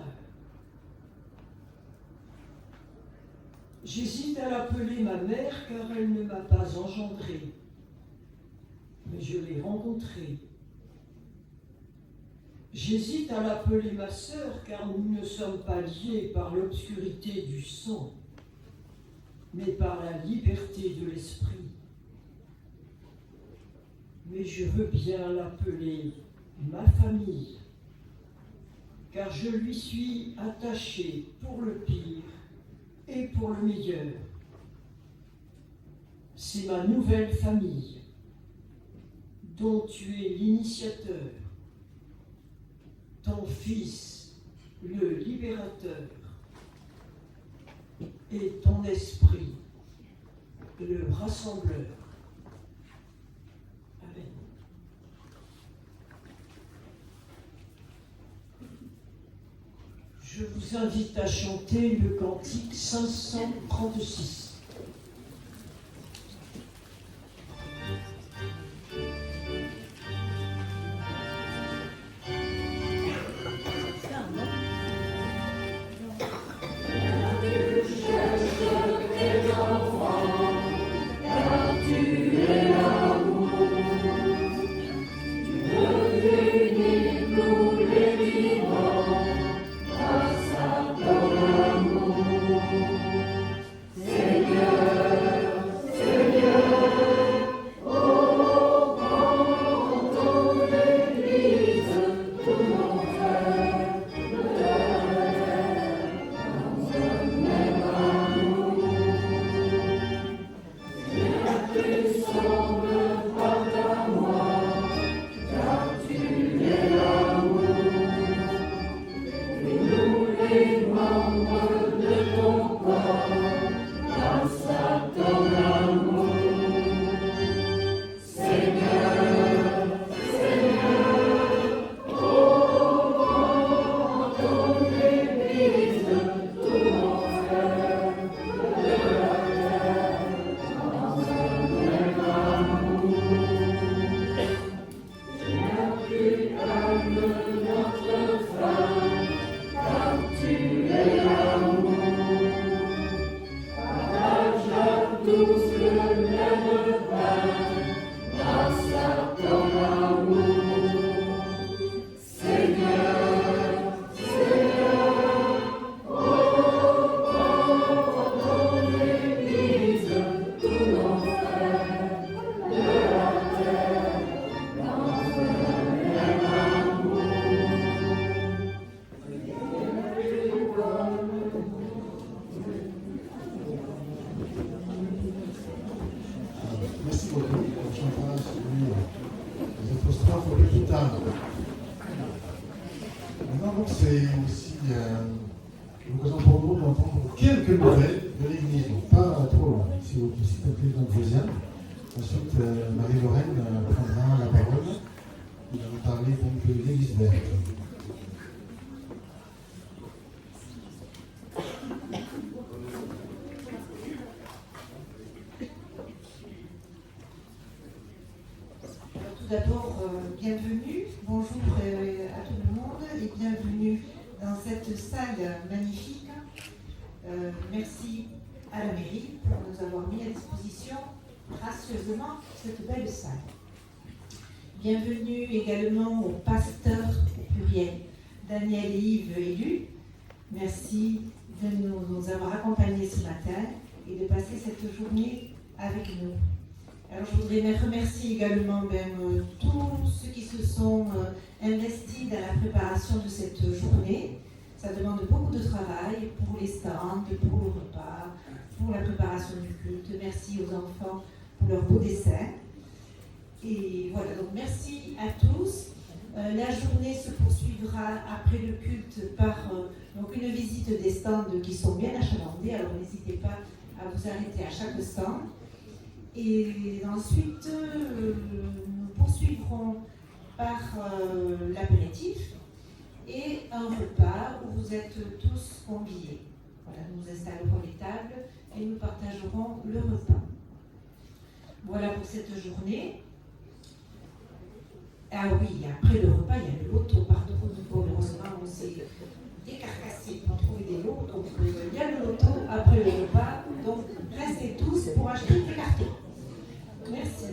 J'hésite à l'appeler ma mère car elle ne m'a pas engendrée, mais je l'ai rencontrée. J'hésite à l'appeler ma sœur car nous ne sommes pas liés par l'obscurité du sang, mais par la liberté de l'esprit. Mais je veux bien l'appeler ma famille, car je lui suis attaché pour le pire et pour le meilleur. C'est ma nouvelle famille, dont tu es l'initiateur, ton fils, le libérateur, et ton esprit, le rassembleur. Amen. Je vous invite à chanter le cantique 536. Merci beaucoup. On chantera celui des apostrophes un peu plus tard. Maintenant, donc, c'est aussi l'occasion pour nous d'entendre quelques nouvelles de l'Église, donc pas trop loin. Ici, au site de Vosien. Ensuite, Marie-Lorraine prendra la parole. Il va nous parler donc de l'Église verte. Tout d'abord, bienvenue, bonjour à tout le monde et bienvenue dans cette salle magnifique. Merci à la mairie pour nous avoir mis à disposition gracieusement cette belle salle. Bienvenue également aux pasteurs au pluriel, Daniel et Yves élus. Merci de nous avoir accompagnés ce matin et de passer cette journée avec nous. Alors, je voudrais remercier également tous ceux qui se sont investis dans la préparation de cette journée. Ça demande beaucoup de travail pour les stands, pour le repas, pour la préparation du culte. Merci aux enfants pour leur beau dessin. Et voilà, donc merci à tous. La journée se poursuivra après le culte par donc une visite des stands qui sont bien achalandés. Alors, n'hésitez pas à vous arrêter à chaque stand. Et ensuite, nous poursuivrons par l'apéritif. et un repas où vous êtes tous conviés. Voilà, nous installerons les tables et nous partagerons le repas. Voilà pour cette journée. Ah oui, après le repas, il y a le loto. Pardon, heureusement, on s'est décarcassé pour trouver des lots. Donc, il y a le loto après le repas. Donc, restez tous pour acheter des cartons. Merci.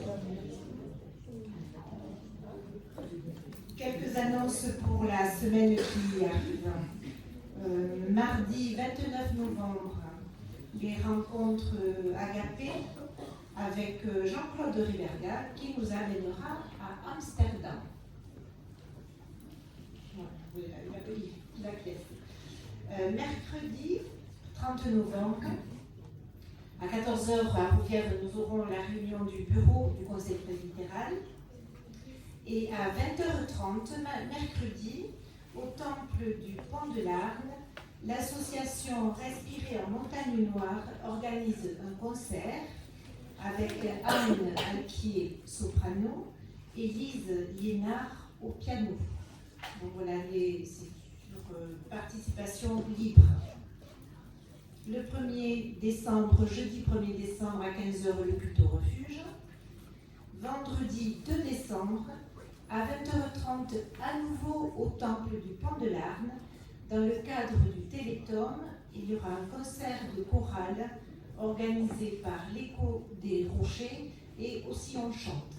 Quelques annonces pour la semaine qui arrive. Mardi 29 novembre, les rencontres Agapé avec Jean-Claude Rivergal qui nous amènera à Amsterdam. Voilà, la pièce. Mercredi 30 novembre, à 14h à Rouvière, nous aurons la réunion du bureau du conseil presbytéral. Et à 20h30, mercredi, au temple du Pont de l'Arne, l'association Respirer en Montagne Noire organise un concert avec Anne Alquier, soprano, et Lise Liénard au piano. Donc voilà, c'est sur participation libre. Le 1er décembre, jeudi 1er décembre à 15h, le culte au refuge. Vendredi 2 décembre, à 20h30, à nouveau au temple du Pont de l'Arne, dans le cadre du Téléthon, il y aura un concert de chorale organisé par l'Écho des Rochers et aussi on chante.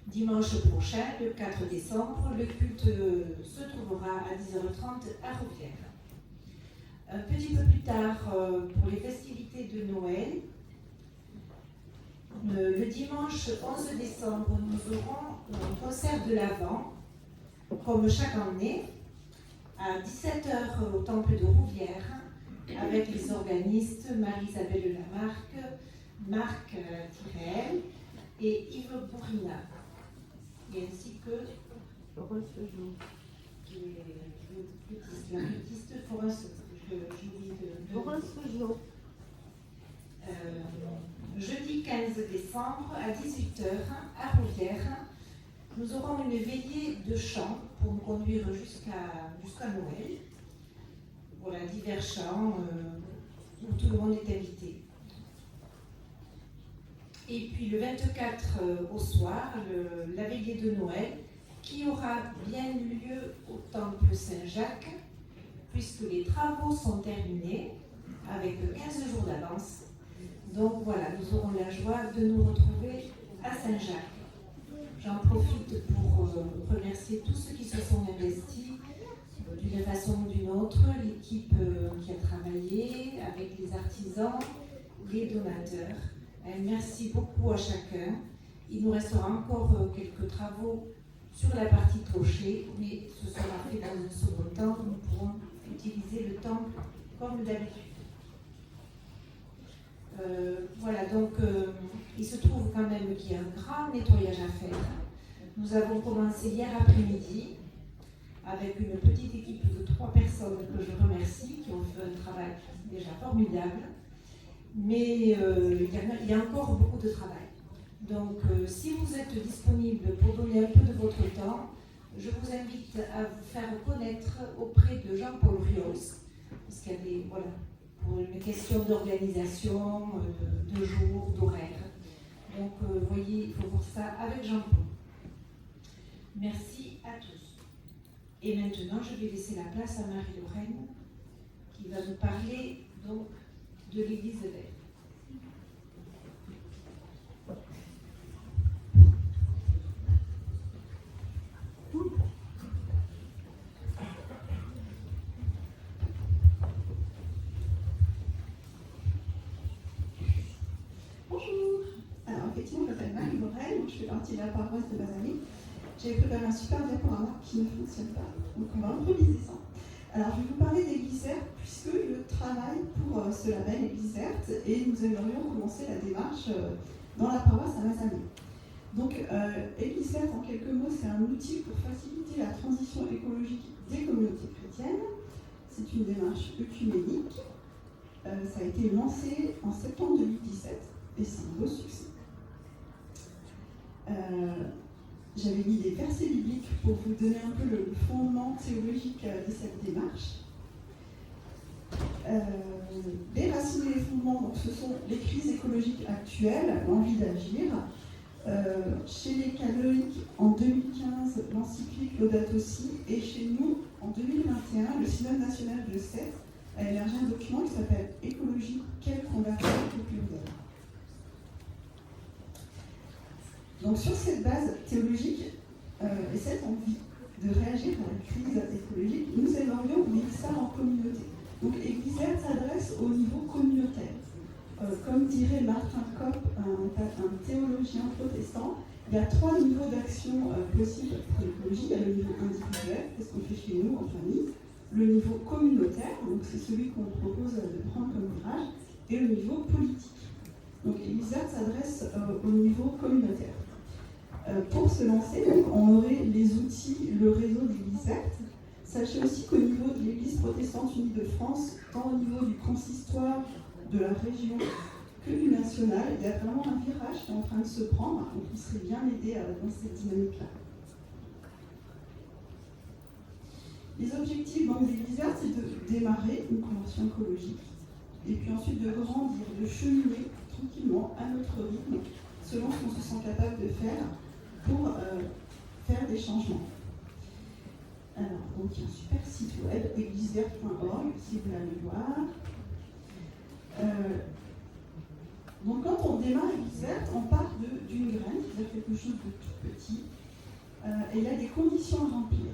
Dimanche prochain, le 4 décembre, le culte se trouvera à 10h30 à Rouvière. Un petit peu plus tard, pour les festivités de Noël, le dimanche 11 décembre, nous aurons un concert de l'Avent, comme chaque année, à 17h au temple de Rouvière, avec les organistes Marie-Isabelle Lamarque, Marc Tirel et Yves Bourrina, et ainsi que la flûtiste Florence Jour. Jeudi 15 décembre à 18h à Rouvière, nous aurons une veillée de chant pour nous conduire jusqu'à Noël. Voilà, divers chants où tout le monde est invité. Et puis le 24 au soir, la veillée de Noël, qui aura bien lieu au temple Saint-Jacques, puisque les travaux sont terminés avec 15 jours d'avance. Donc voilà, nous aurons la joie de nous retrouver à Saint-Jacques. J'en profite pour remercier tous ceux qui se sont investis d'une façon ou d'une autre, l'équipe qui a travaillé avec les artisans, les donateurs. Merci beaucoup à chacun. Il nous restera encore quelques travaux sur la partie clocher, mais ce sera fait dans un second temps. Nous pourrons utiliser le temple comme d'habitude. Voilà, donc il se trouve quand même qu'il y a un grand nettoyage à faire. Nous avons commencé hier après-midi avec une petite équipe de 3 personnes que je remercie, qui ont fait un travail déjà formidable. Mais il y a encore beaucoup de travail. Donc si vous êtes disponible pour donner un peu de votre temps, je vous invite à vous faire connaître auprès de Jean-Paul Rios, parce qu'il y a des, voilà, pour une question d'organisation, de jours, d'horaire. Donc, vous voyez, il faut voir ça avec Jean-Paul. Merci à tous. Et maintenant, je vais laisser la place à Marie-Lorraine, qui va nous parler donc de l'Église verte. Effectivement, je m'appelle Marie-Lorraine, je fais partie de la paroisse de Bazani. J'ai préparé un super diaporama qui ne fonctionne pas, donc on va improviser ça. Alors, je vais vous parler d'Église verte, puisque je travaille pour ce label Église verte, et nous aimerions commencer la démarche dans la paroisse à Bazani. Donc, Église verte, en quelques mots, c'est un outil pour faciliter la transition écologique des communautés chrétiennes. C'est une démarche œcuménique. Ça a été lancé en septembre 2017, et c'est un beau succès. j'avais mis des versets bibliques pour vous donner un peu le fondement théologique de cette démarche. Les racines et les fondements, donc, ce sont les crises écologiques actuelles, l'envie d'agir. Chez les catholiques, en 2015, l'encyclique Laudato Si, et chez nous, en 2021, le Synode national de Sète a émergé un document qui s'appelle « Écologie, quelle conversion au pluriel ». Donc sur cette base théologique et cette envie de réagir à la crise écologique, nous aimerions vivre ça en communauté. Donc Église Verte s'adresse au niveau communautaire. Comme dirait Martin Kopp, un théologien protestant, il y a 3 niveaux d'action possibles pour l'écologie. Il y a le niveau individuel, qu'est-ce qu'on fait chez nous en famille, le niveau communautaire, donc c'est celui qu'on propose de prendre comme virage, et le niveau politique. Donc Église Verte s'adresse au niveau communautaire. Pour se lancer, donc, on aurait les outils, le réseau d'Église Verte. Sachez aussi qu'au niveau de l'Église protestante unie de France, tant au niveau du consistoire, de la région que du national, il y a vraiment un virage qui est en train de se prendre, donc il serait bien aidé dans cette dynamique-là. Les objectifs donc, d'Église Verte, c'est de démarrer une conversion écologique, et puis ensuite de grandir, de cheminer tranquillement à notre rythme, selon ce qu'on se sent capable de faire pour faire des changements. Alors, donc il y a un super site web, égliseverte.org, si vous voulez aller voir. Donc quand on démarre Église Verte, on part d'une graine, c'est-à-dire quelque chose de tout petit, et il y a des conditions à remplir.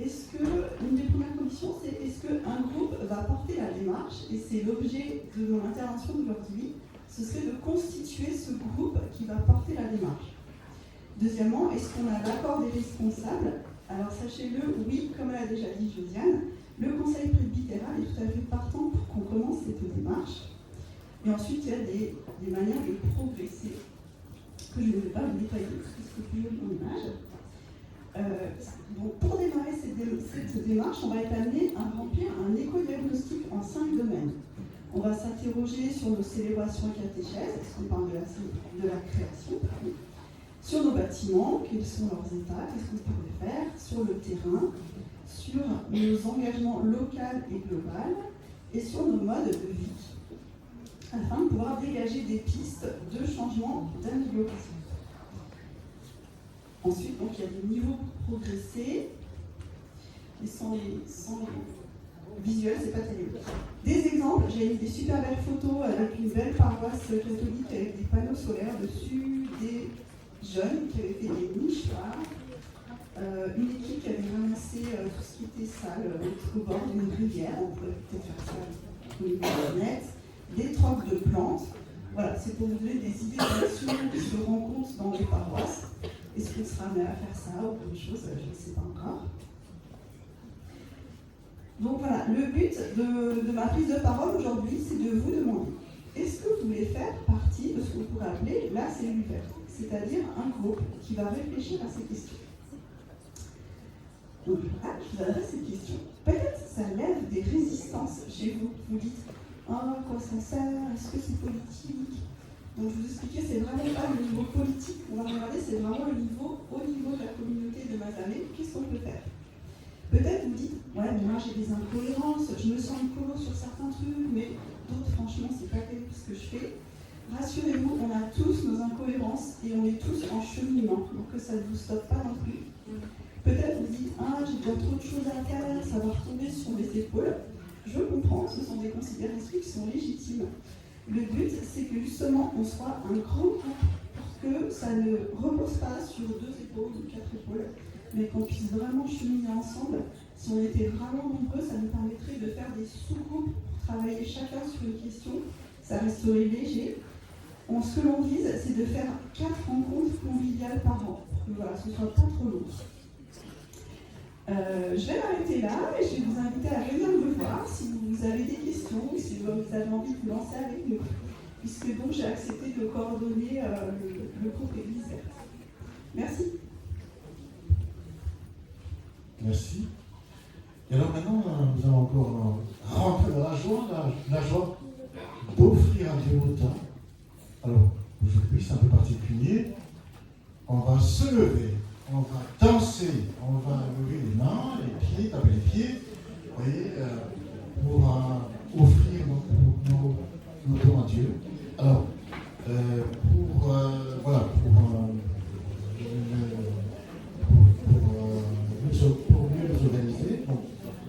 Une des premières conditions, c'est est-ce qu'un groupe va porter la démarche, et c'est l'objet de mon intervention d'aujourd'hui, ce serait de constituer ce groupe qui va porter la démarche. Deuxièmement, est-ce qu'on a l'accord des responsables? Alors sachez-le, oui, comme l'a déjà dit Josiane, le conseil presbytéral est tout à fait partant pour qu'on commence cette démarche. Et ensuite, il y a des manières de progresser, que je ne vais pas vous détailler, parce que c'est plus joli en image. Donc, pour démarrer cette démarche, on va être amené à remplir un éco-diagnostic en 5 domaines. On va s'interroger sur nos célébrations et catéchèses, est-ce qu'on parle de la création, sur nos bâtiments, quels sont leurs états, qu'est-ce qu'on pourrait faire, sur le terrain, sur nos engagements locaux et globaux, et sur nos modes de vie, afin de pouvoir dégager des pistes de changement, d'amélioration. Ensuite, donc, il y a des niveaux pour progresser, et sans les visuels, c'est pas terrible. Des exemples, j'ai mis des super belles photos avec une belle paroisse catholique avec des panneaux solaires dessus, des jeunes qui avaient fait des nichoirs, une équipe qui avait ramassé tout ce qui était sale au bord d'une rivière, on pourrait peut-être faire ça avec une internet, des trocs de plantes. Voilà, c'est pour vous donner des idées d'action qui se rencontrent dans les paroisses. Est-ce qu'on sera amené à faire ça ou autre chose, je ne sais pas encore. Donc voilà, le but de ma prise de parole aujourd'hui, c'est de vous demander, est-ce que vous voulez faire partie de ce qu'on pourrait appeler la cellule verte, c'est-à-dire un groupe qui va réfléchir à ces questions. Donc voilà, je vous adresse cette question. Peut-être ça lève des résistances chez vous. Vous dites, à quoi ça sert? Est-ce que c'est politique? Donc je vous expliquais, c'est vraiment pas le niveau politique. On va regarder, c'est vraiment au niveau de la communauté de Mazamet. Qu'est-ce qu'on peut faire? Peut-être vous dites, ouais, mais moi j'ai des incohérences, je me sens écolo sur certains trucs, mais d'autres, franchement, c'est pas terrible ce que je fais. Rassurez-vous, on a tous nos incohérences et on est tous en cheminement, donc que ça ne vous stoppe pas non plus. Peut-être vous dites, ah, j'ai déjà trop de choses à faire, ça va retomber sur mes épaules. Je comprends, ce sont des considérations qui sont légitimes. Le but, c'est que justement, on soit un grand groupe pour que ça ne repose pas sur 2 épaules ou 4 épaules, mais qu'on puisse vraiment cheminer ensemble. Si on était vraiment nombreux, ça nous permettrait de faire des sous-groupes pour travailler chacun sur une question. Ça resterait léger. Ce que l'on vise, c'est de faire 4 rencontres conviviales par an, pour que voilà, ce ne soit pas trop long. Je vais m'arrêter là et je vais vous inviter à venir me voir si vous avez des questions ou si vous avez envie de vous lancer avec nous, puisque donc j'ai accepté de coordonner le groupe Église Verte. Merci. Merci. Et alors maintenant, nous allons encore rentrer dans la joie d'offrir à Dieu autant. Alors, aujourd'hui, c'est un peu particulier. On va se lever on va danser, on va lever les mains, les pieds, taper les pieds, vous voyez, pour offrir nos dons à Dieu. Alors, voilà, pour mieux nous organiser. Donc,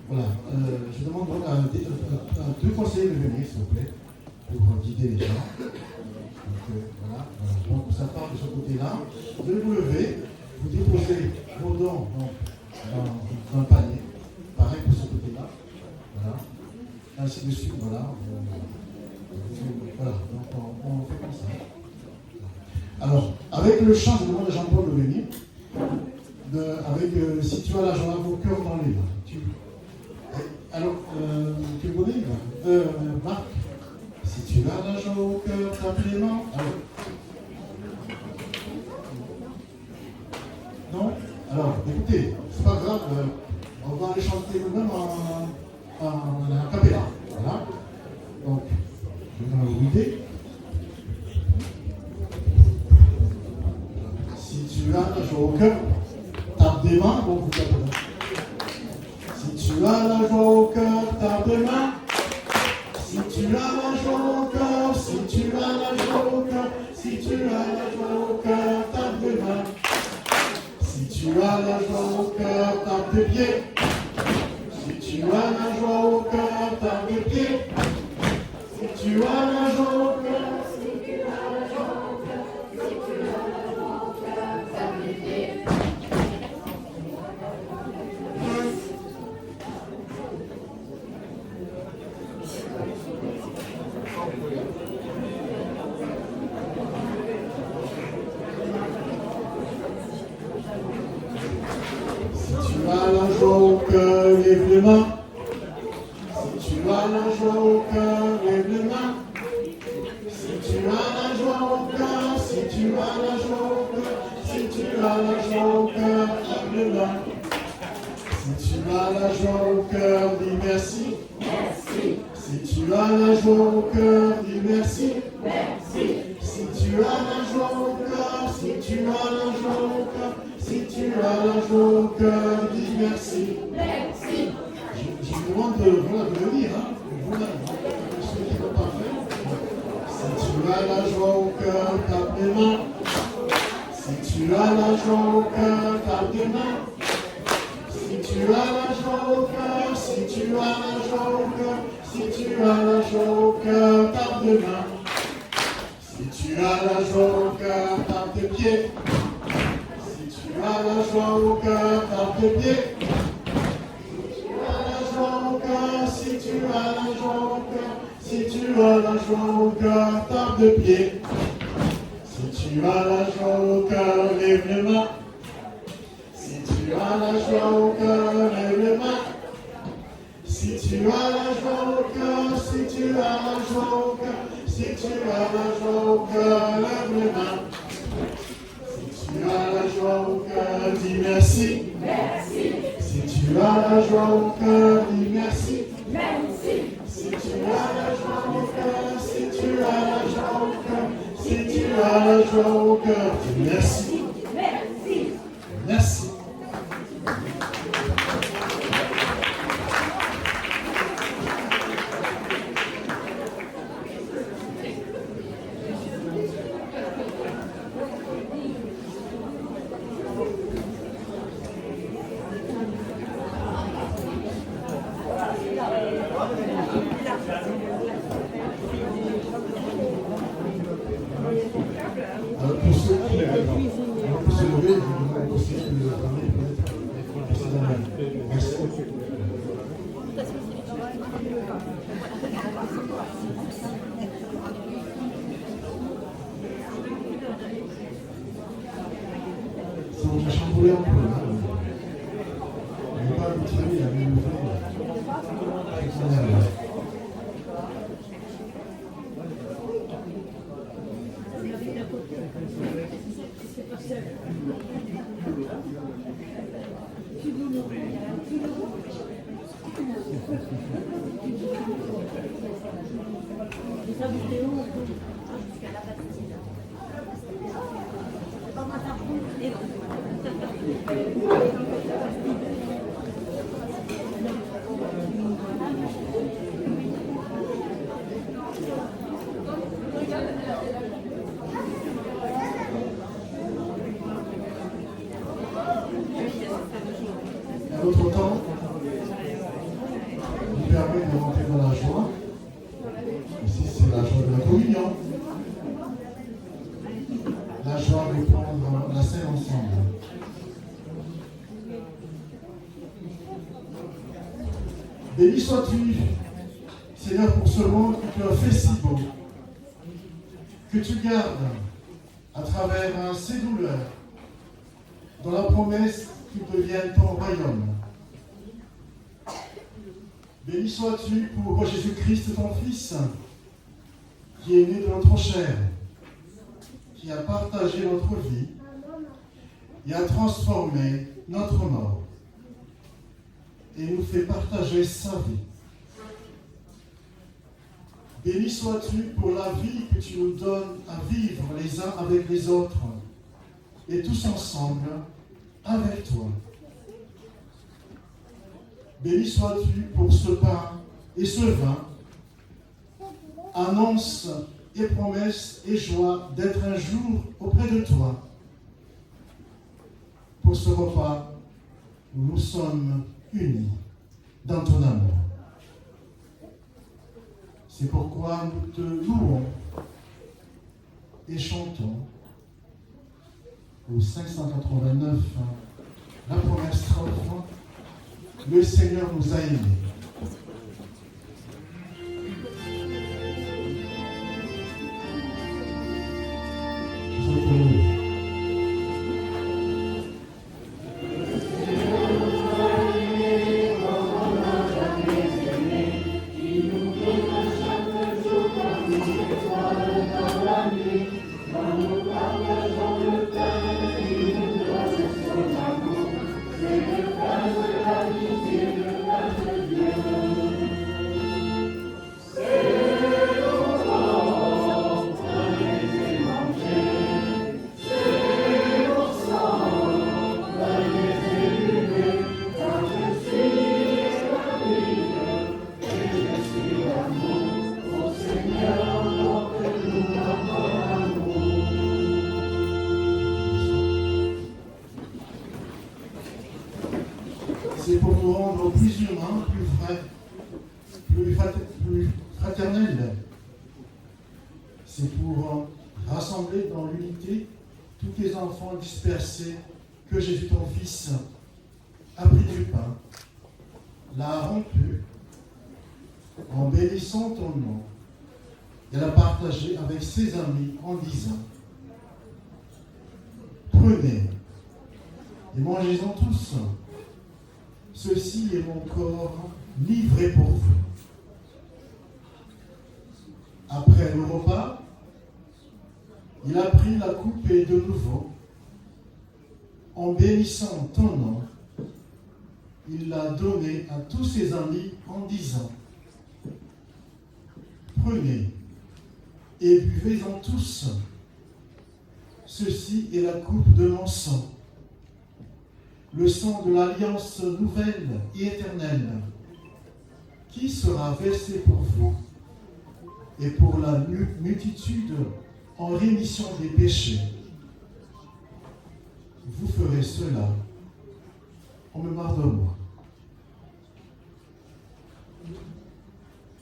voilà, je demande donc à deux conseillers de venir, s'il vous plaît, pour guider les gens. Donc, voilà. Donc, ça part de ce côté-là. Vous allez vous lever, vous déposez vos dons dans le panier. Pareil pour ce côté-là. Voilà. Ainsi de suite, voilà. Voilà, donc on fait comme ça. Alors, avec le chant, je demande à Jean-Paul de venir. Si tu as l'argent à vos cœurs dans les mains. Alors, tu veux donner Marc, si tu as l'argent au cœur, tape les mains. Alors. Non? Alors, écoutez, c'est pas grave, on va aller chanter nous-mêmes en cappella. Voilà. Donc, je vais vous guider. Si tu as l'argent au cœur, tape des mains, donc vous tapez. Si tu as la joie au cœur, tape des mains. Si tu as la joie au cœur, si tu as la joie au cœur, si tu as la joie au cœur, tape des mains. Si tu as la joie au cœur, tape des pieds. Si tu as la joie au cœur, tape des pieds. Si tu as la joie au cœur, si tu as la joie au cœur, si tu as la joie au cœur, tape des pieds. Si tu as la joie au cœur, lève les mains. Si tu as la joie au cœur, lève les mains. Si tu as la joie au cœur, si tu as la joie au cœur, si tu as la joie au cœur, lève les mains. Si tu as la joie au cœur, dis merci. Merci. Si tu as la joie au cœur, dis merci. Merci. Si tu as la joie au cœur, si tu as la joie au cœur, si tu as la joie au cœur, dis merci. Merci. Je vous demande de venir, hein. Voilà, ceux qui n'ont pas fait. Si tu as la joie au cœur, tape les mains. Si tu as la joie au cœur, tape les mains. Si tu as la joie au cœur, si tu as la joie au cœur, si tu as la joie au cœur, tape des mains. Si tu as la joie au cœur, tape tes pieds. Si tu as la joie au cœur, tape tes pieds. Si tu as la joie au cœur, si tu as la joie au cœur, si tu as la joie au cœur, tape des pieds. Si tu as la joie au cœur, lève les mains. Si tu as la joie au cœur, lève les mains. Si tu as la joie au cœur, si tu as la joie au cœur, si tu as la joie au cœur, lève les mains. Si tu as la joie au cœur, dis merci. Merci. Si tu as la joie au cœur, dis merci. Merci. Si tu as la joie au cœur, si tu as la joie au cœur, si tu as la joie au cœur, dis merci. Merci. Merci. Pour ceux qui pour se lever, je vous demande aussi de le parler peut-être. Merci. Ça m'a chamboulé un peu. Il n'est pas habitué, il avait une Jusqu'à la Un autre temps nous permet de rentrer dans la joie. Ici, c'est la joie de la communion. La joie de prendre la scène ensemble. Béni sois-tu, Seigneur, pour ce monde que tu as fait si beau, que tu gardes à travers ces douleurs, dans la promesse qu'il devienne ton royaume. Béni sois-tu pour Jésus-Christ, ton Fils, qui est né de notre chair, qui a partagé notre vie et a transformé notre mort et nous fait partager sa vie. Béni sois-tu pour la vie que tu nous donnes à vivre les uns avec les autres et tous ensemble avec toi. Béni sois-tu pour ce pain et ce vin, annonce et promesse et joie d'être un jour auprès de toi. Pour ce repas où nous sommes unis dans ton amour. C'est pourquoi nous te louons et chantons au 589, la première strophe, le Seigneur nous a aimés. C'est pour nous rendre plus humains, plus vrais, plus fraternels. C'est pour rassembler dans l'unité tous les enfants dispersés que Jésus, ton Fils, a pris du pain, l'a rompu, en bénissant ton nom, et l'a partagé avec ses amis en disant: prenez et mangez-en tous. Ceci est mon corps livré pour vous. Après le repas, il a pris la coupe et de nouveau, en bénissant ton nom, il l'a donnée à tous ses amis en disant: prenez et buvez-en tous. Ceci est la coupe de mon sang, le sang de l'alliance nouvelle et éternelle, qui sera versé pour vous et pour la multitude en rémission des péchés. Vous ferez cela en mémoire de moi.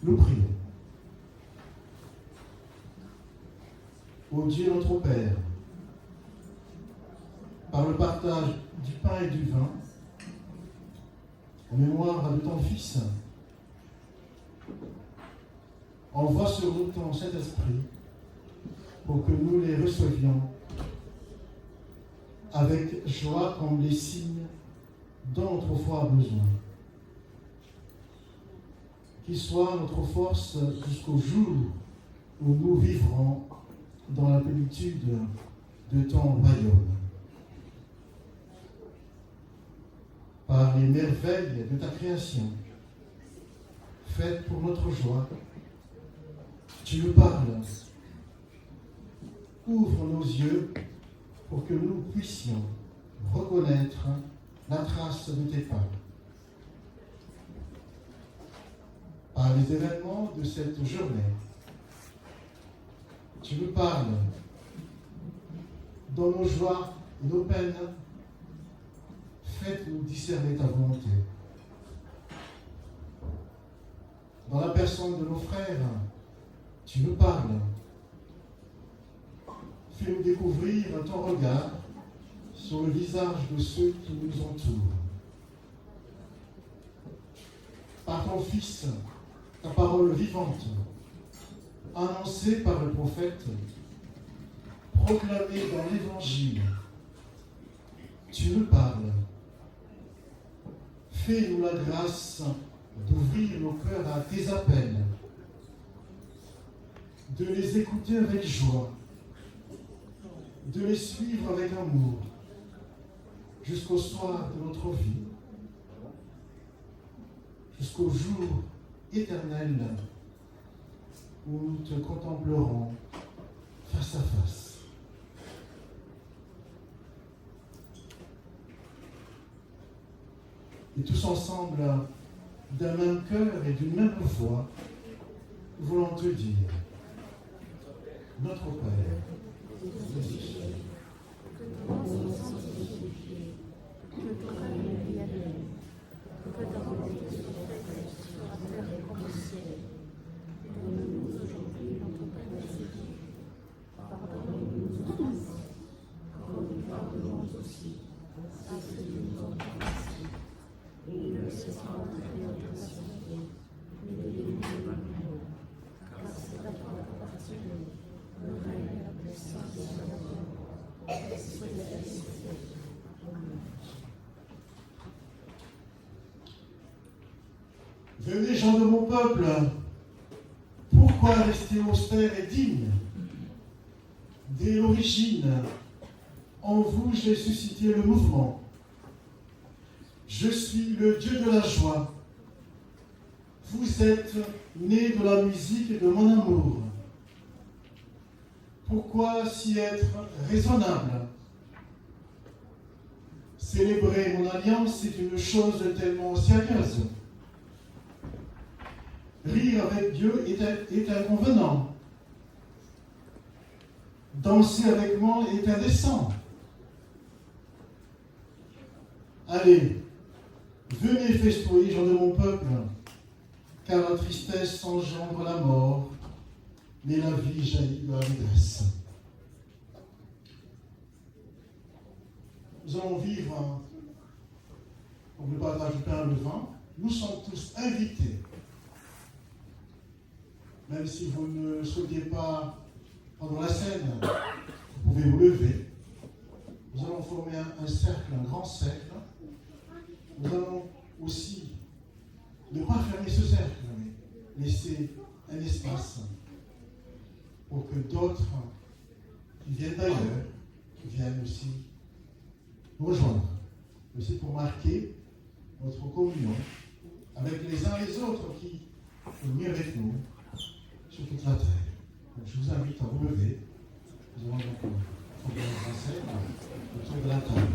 Nous prions. Ô Dieu notre Père, par le partage du pain et du vin, en mémoire de ton Fils, envoie sur nous ton Saint-Esprit pour que nous les recevions avec joie comme les signes dont notre foi a besoin. Qu'il soit notre force jusqu'au jour où nous vivrons dans la plénitude de ton royaume. Par les merveilles de ta création, faites pour notre joie, tu nous parles. Ouvre nos yeux pour que nous puissions reconnaître la trace de tes pas. Par les événements de cette journée, tu nous parles dans nos joies et nos peines. Faites-nous discerner ta volonté. Dans la personne de nos frères, tu nous parles. Fais-nous découvrir ton regard sur le visage de ceux qui nous entourent. Par ton Fils, ta parole vivante, annoncée par le prophète, proclamée dans l'Évangile, tu nous parles. Fais-nous la grâce d'ouvrir nos cœurs à tes appels, de les écouter avec joie, de les suivre avec amour, jusqu'au soir de notre vie, jusqu'au jour éternel où nous te contemplerons face à face. Et tous ensemble, d'un même cœur et d'une même voix, nous voulons te dire, notre Père, venez, gens de mon peuple, pourquoi rester austère et digne? Dès l'origine, en vous j'ai suscité le mouvement. Je suis le Dieu de la joie. Vous êtes nés de la musique et de mon amour. Pourquoi si être raisonnable? Célébrer mon alliance est une chose tellement sérieuse. Rire avec Dieu est inconvenant. Danser avec moi est indécent. Allez, venez festoyer, gens de mon peuple, car la tristesse engendre la mort, mais la vie jaillit de l'allégresse. Nous allons vivre, pour ne pas ajouter un levain, nous sommes tous invités. Même si vous ne souhaitez pas prendre la scène, vous pouvez vous lever. Nous allons former un cercle, un grand cercle. Nous allons aussi ne pas fermer ce cercle, mais laisser un espace pour que d'autres qui viennent d'ailleurs viennent aussi nous rejoindre. Aussi pour marquer notre communion avec les uns et les autres qui sont venus avec nous sur toute la terre. Donc, je vous invite à vous lever. Nous allons donc former un grand cercle autour de la table.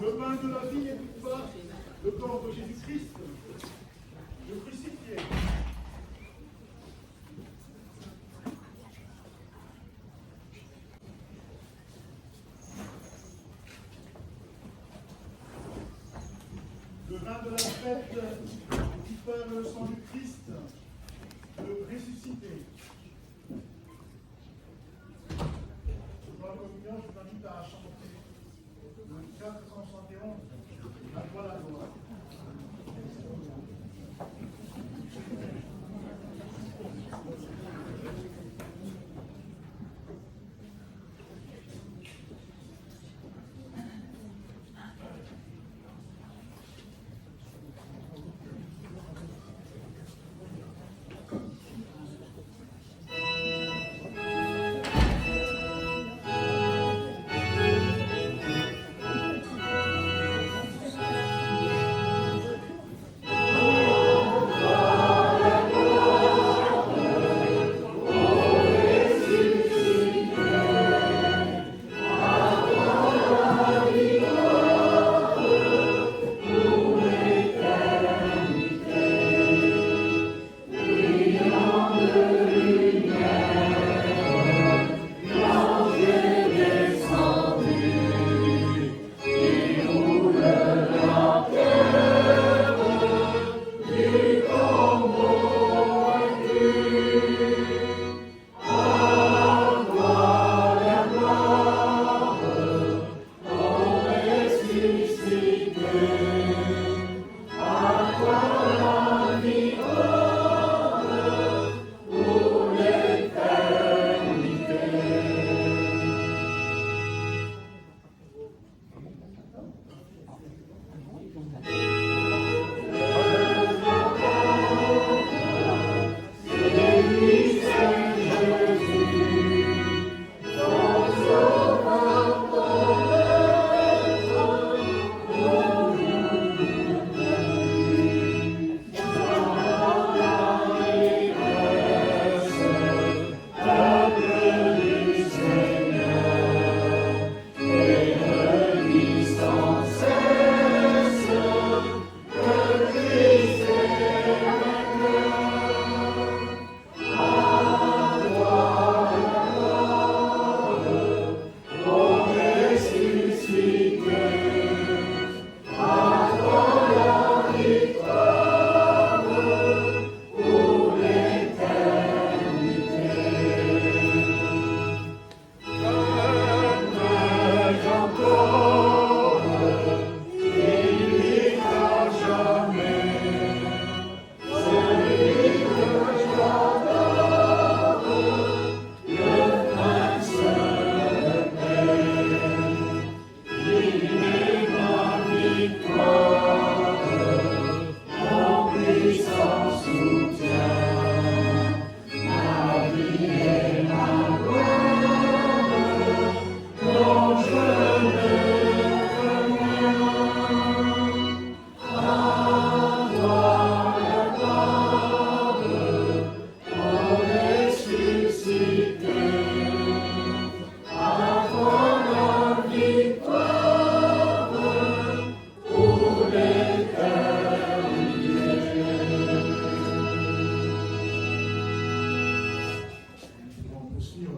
Le pain de la vie n'est pas le corps de Jésus-Christ, le crucifié. Le vin lendemain de la fête qui fait le sang du Christ, de ressusciter. Pour la communion, je vous invite à chanter le 471, à toi la gloire.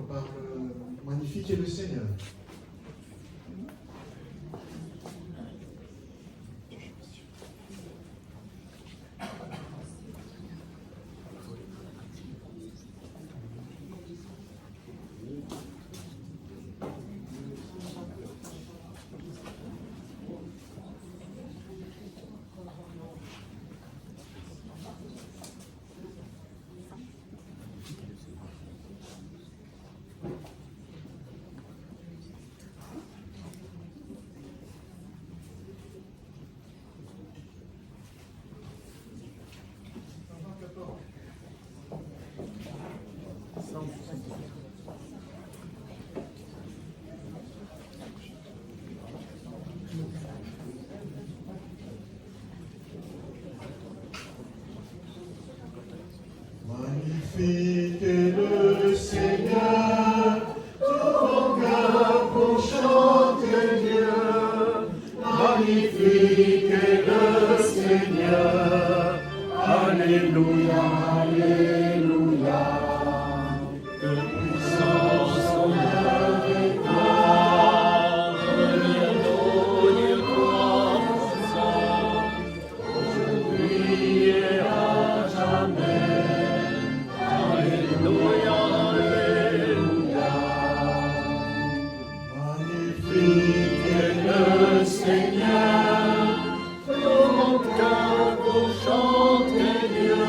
Par le magnifique est le Seigneur. est le Seigneur, mon cœur pour chanter Dieu.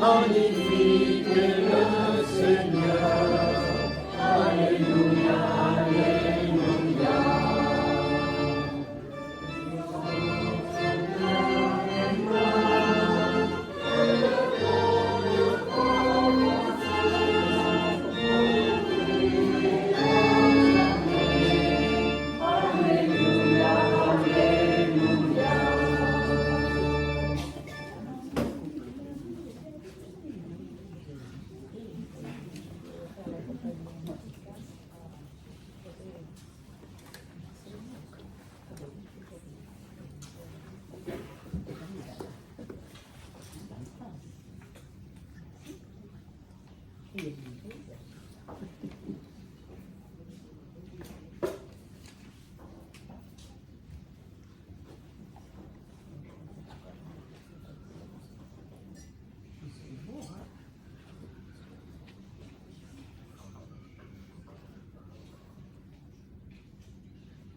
Magnifique est le Seigneur. Alléluia, Alléluia.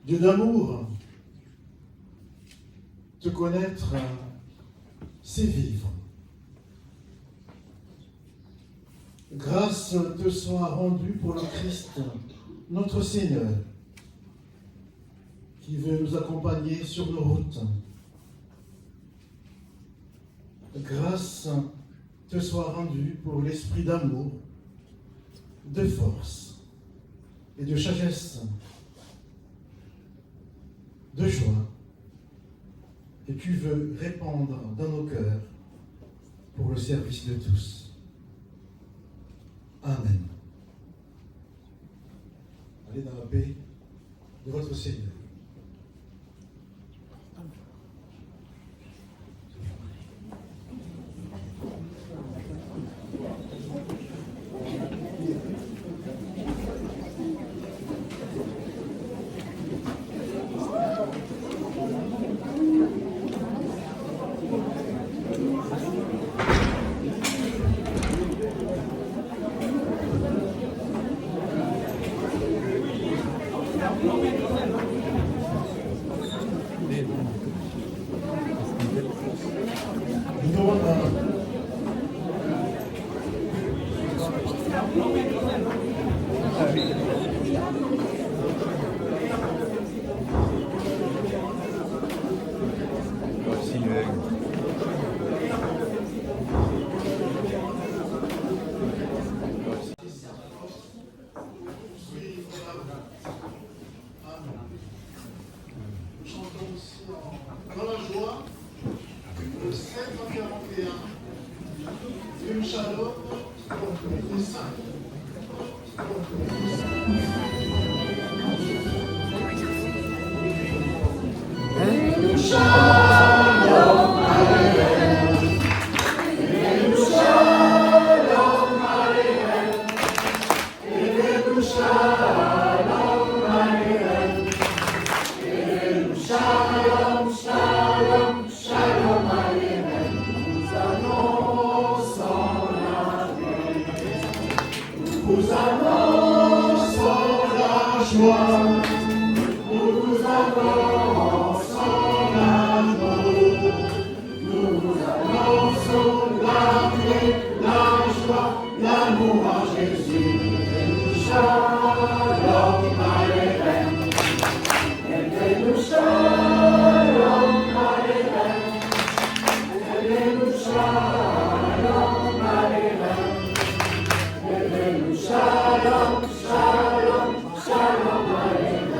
Dieu d'amour, te connaître, c'est vivre. Grâce te soit rendue pour le Christ, notre Seigneur, qui veut nous accompagner sur nos routes. Grâce te soit rendue pour l'esprit d'amour, de force et de sagesse, de joie que tu veux répandre dans nos cœurs pour le service de tous. Amen. Allez dans la paix de votre Seigneur. Dans la joie, le 741, une shalom pour les saints. Nous annonçons la joie, nous annonçons l'amour, nous annonçons la paix, la joie, l'amour en Jésus. Shalom Aleichem, aidez-nous shalom Aleichem, aidez-nous shalom Aleichem. Shalom, shalom, shalom Aleichem.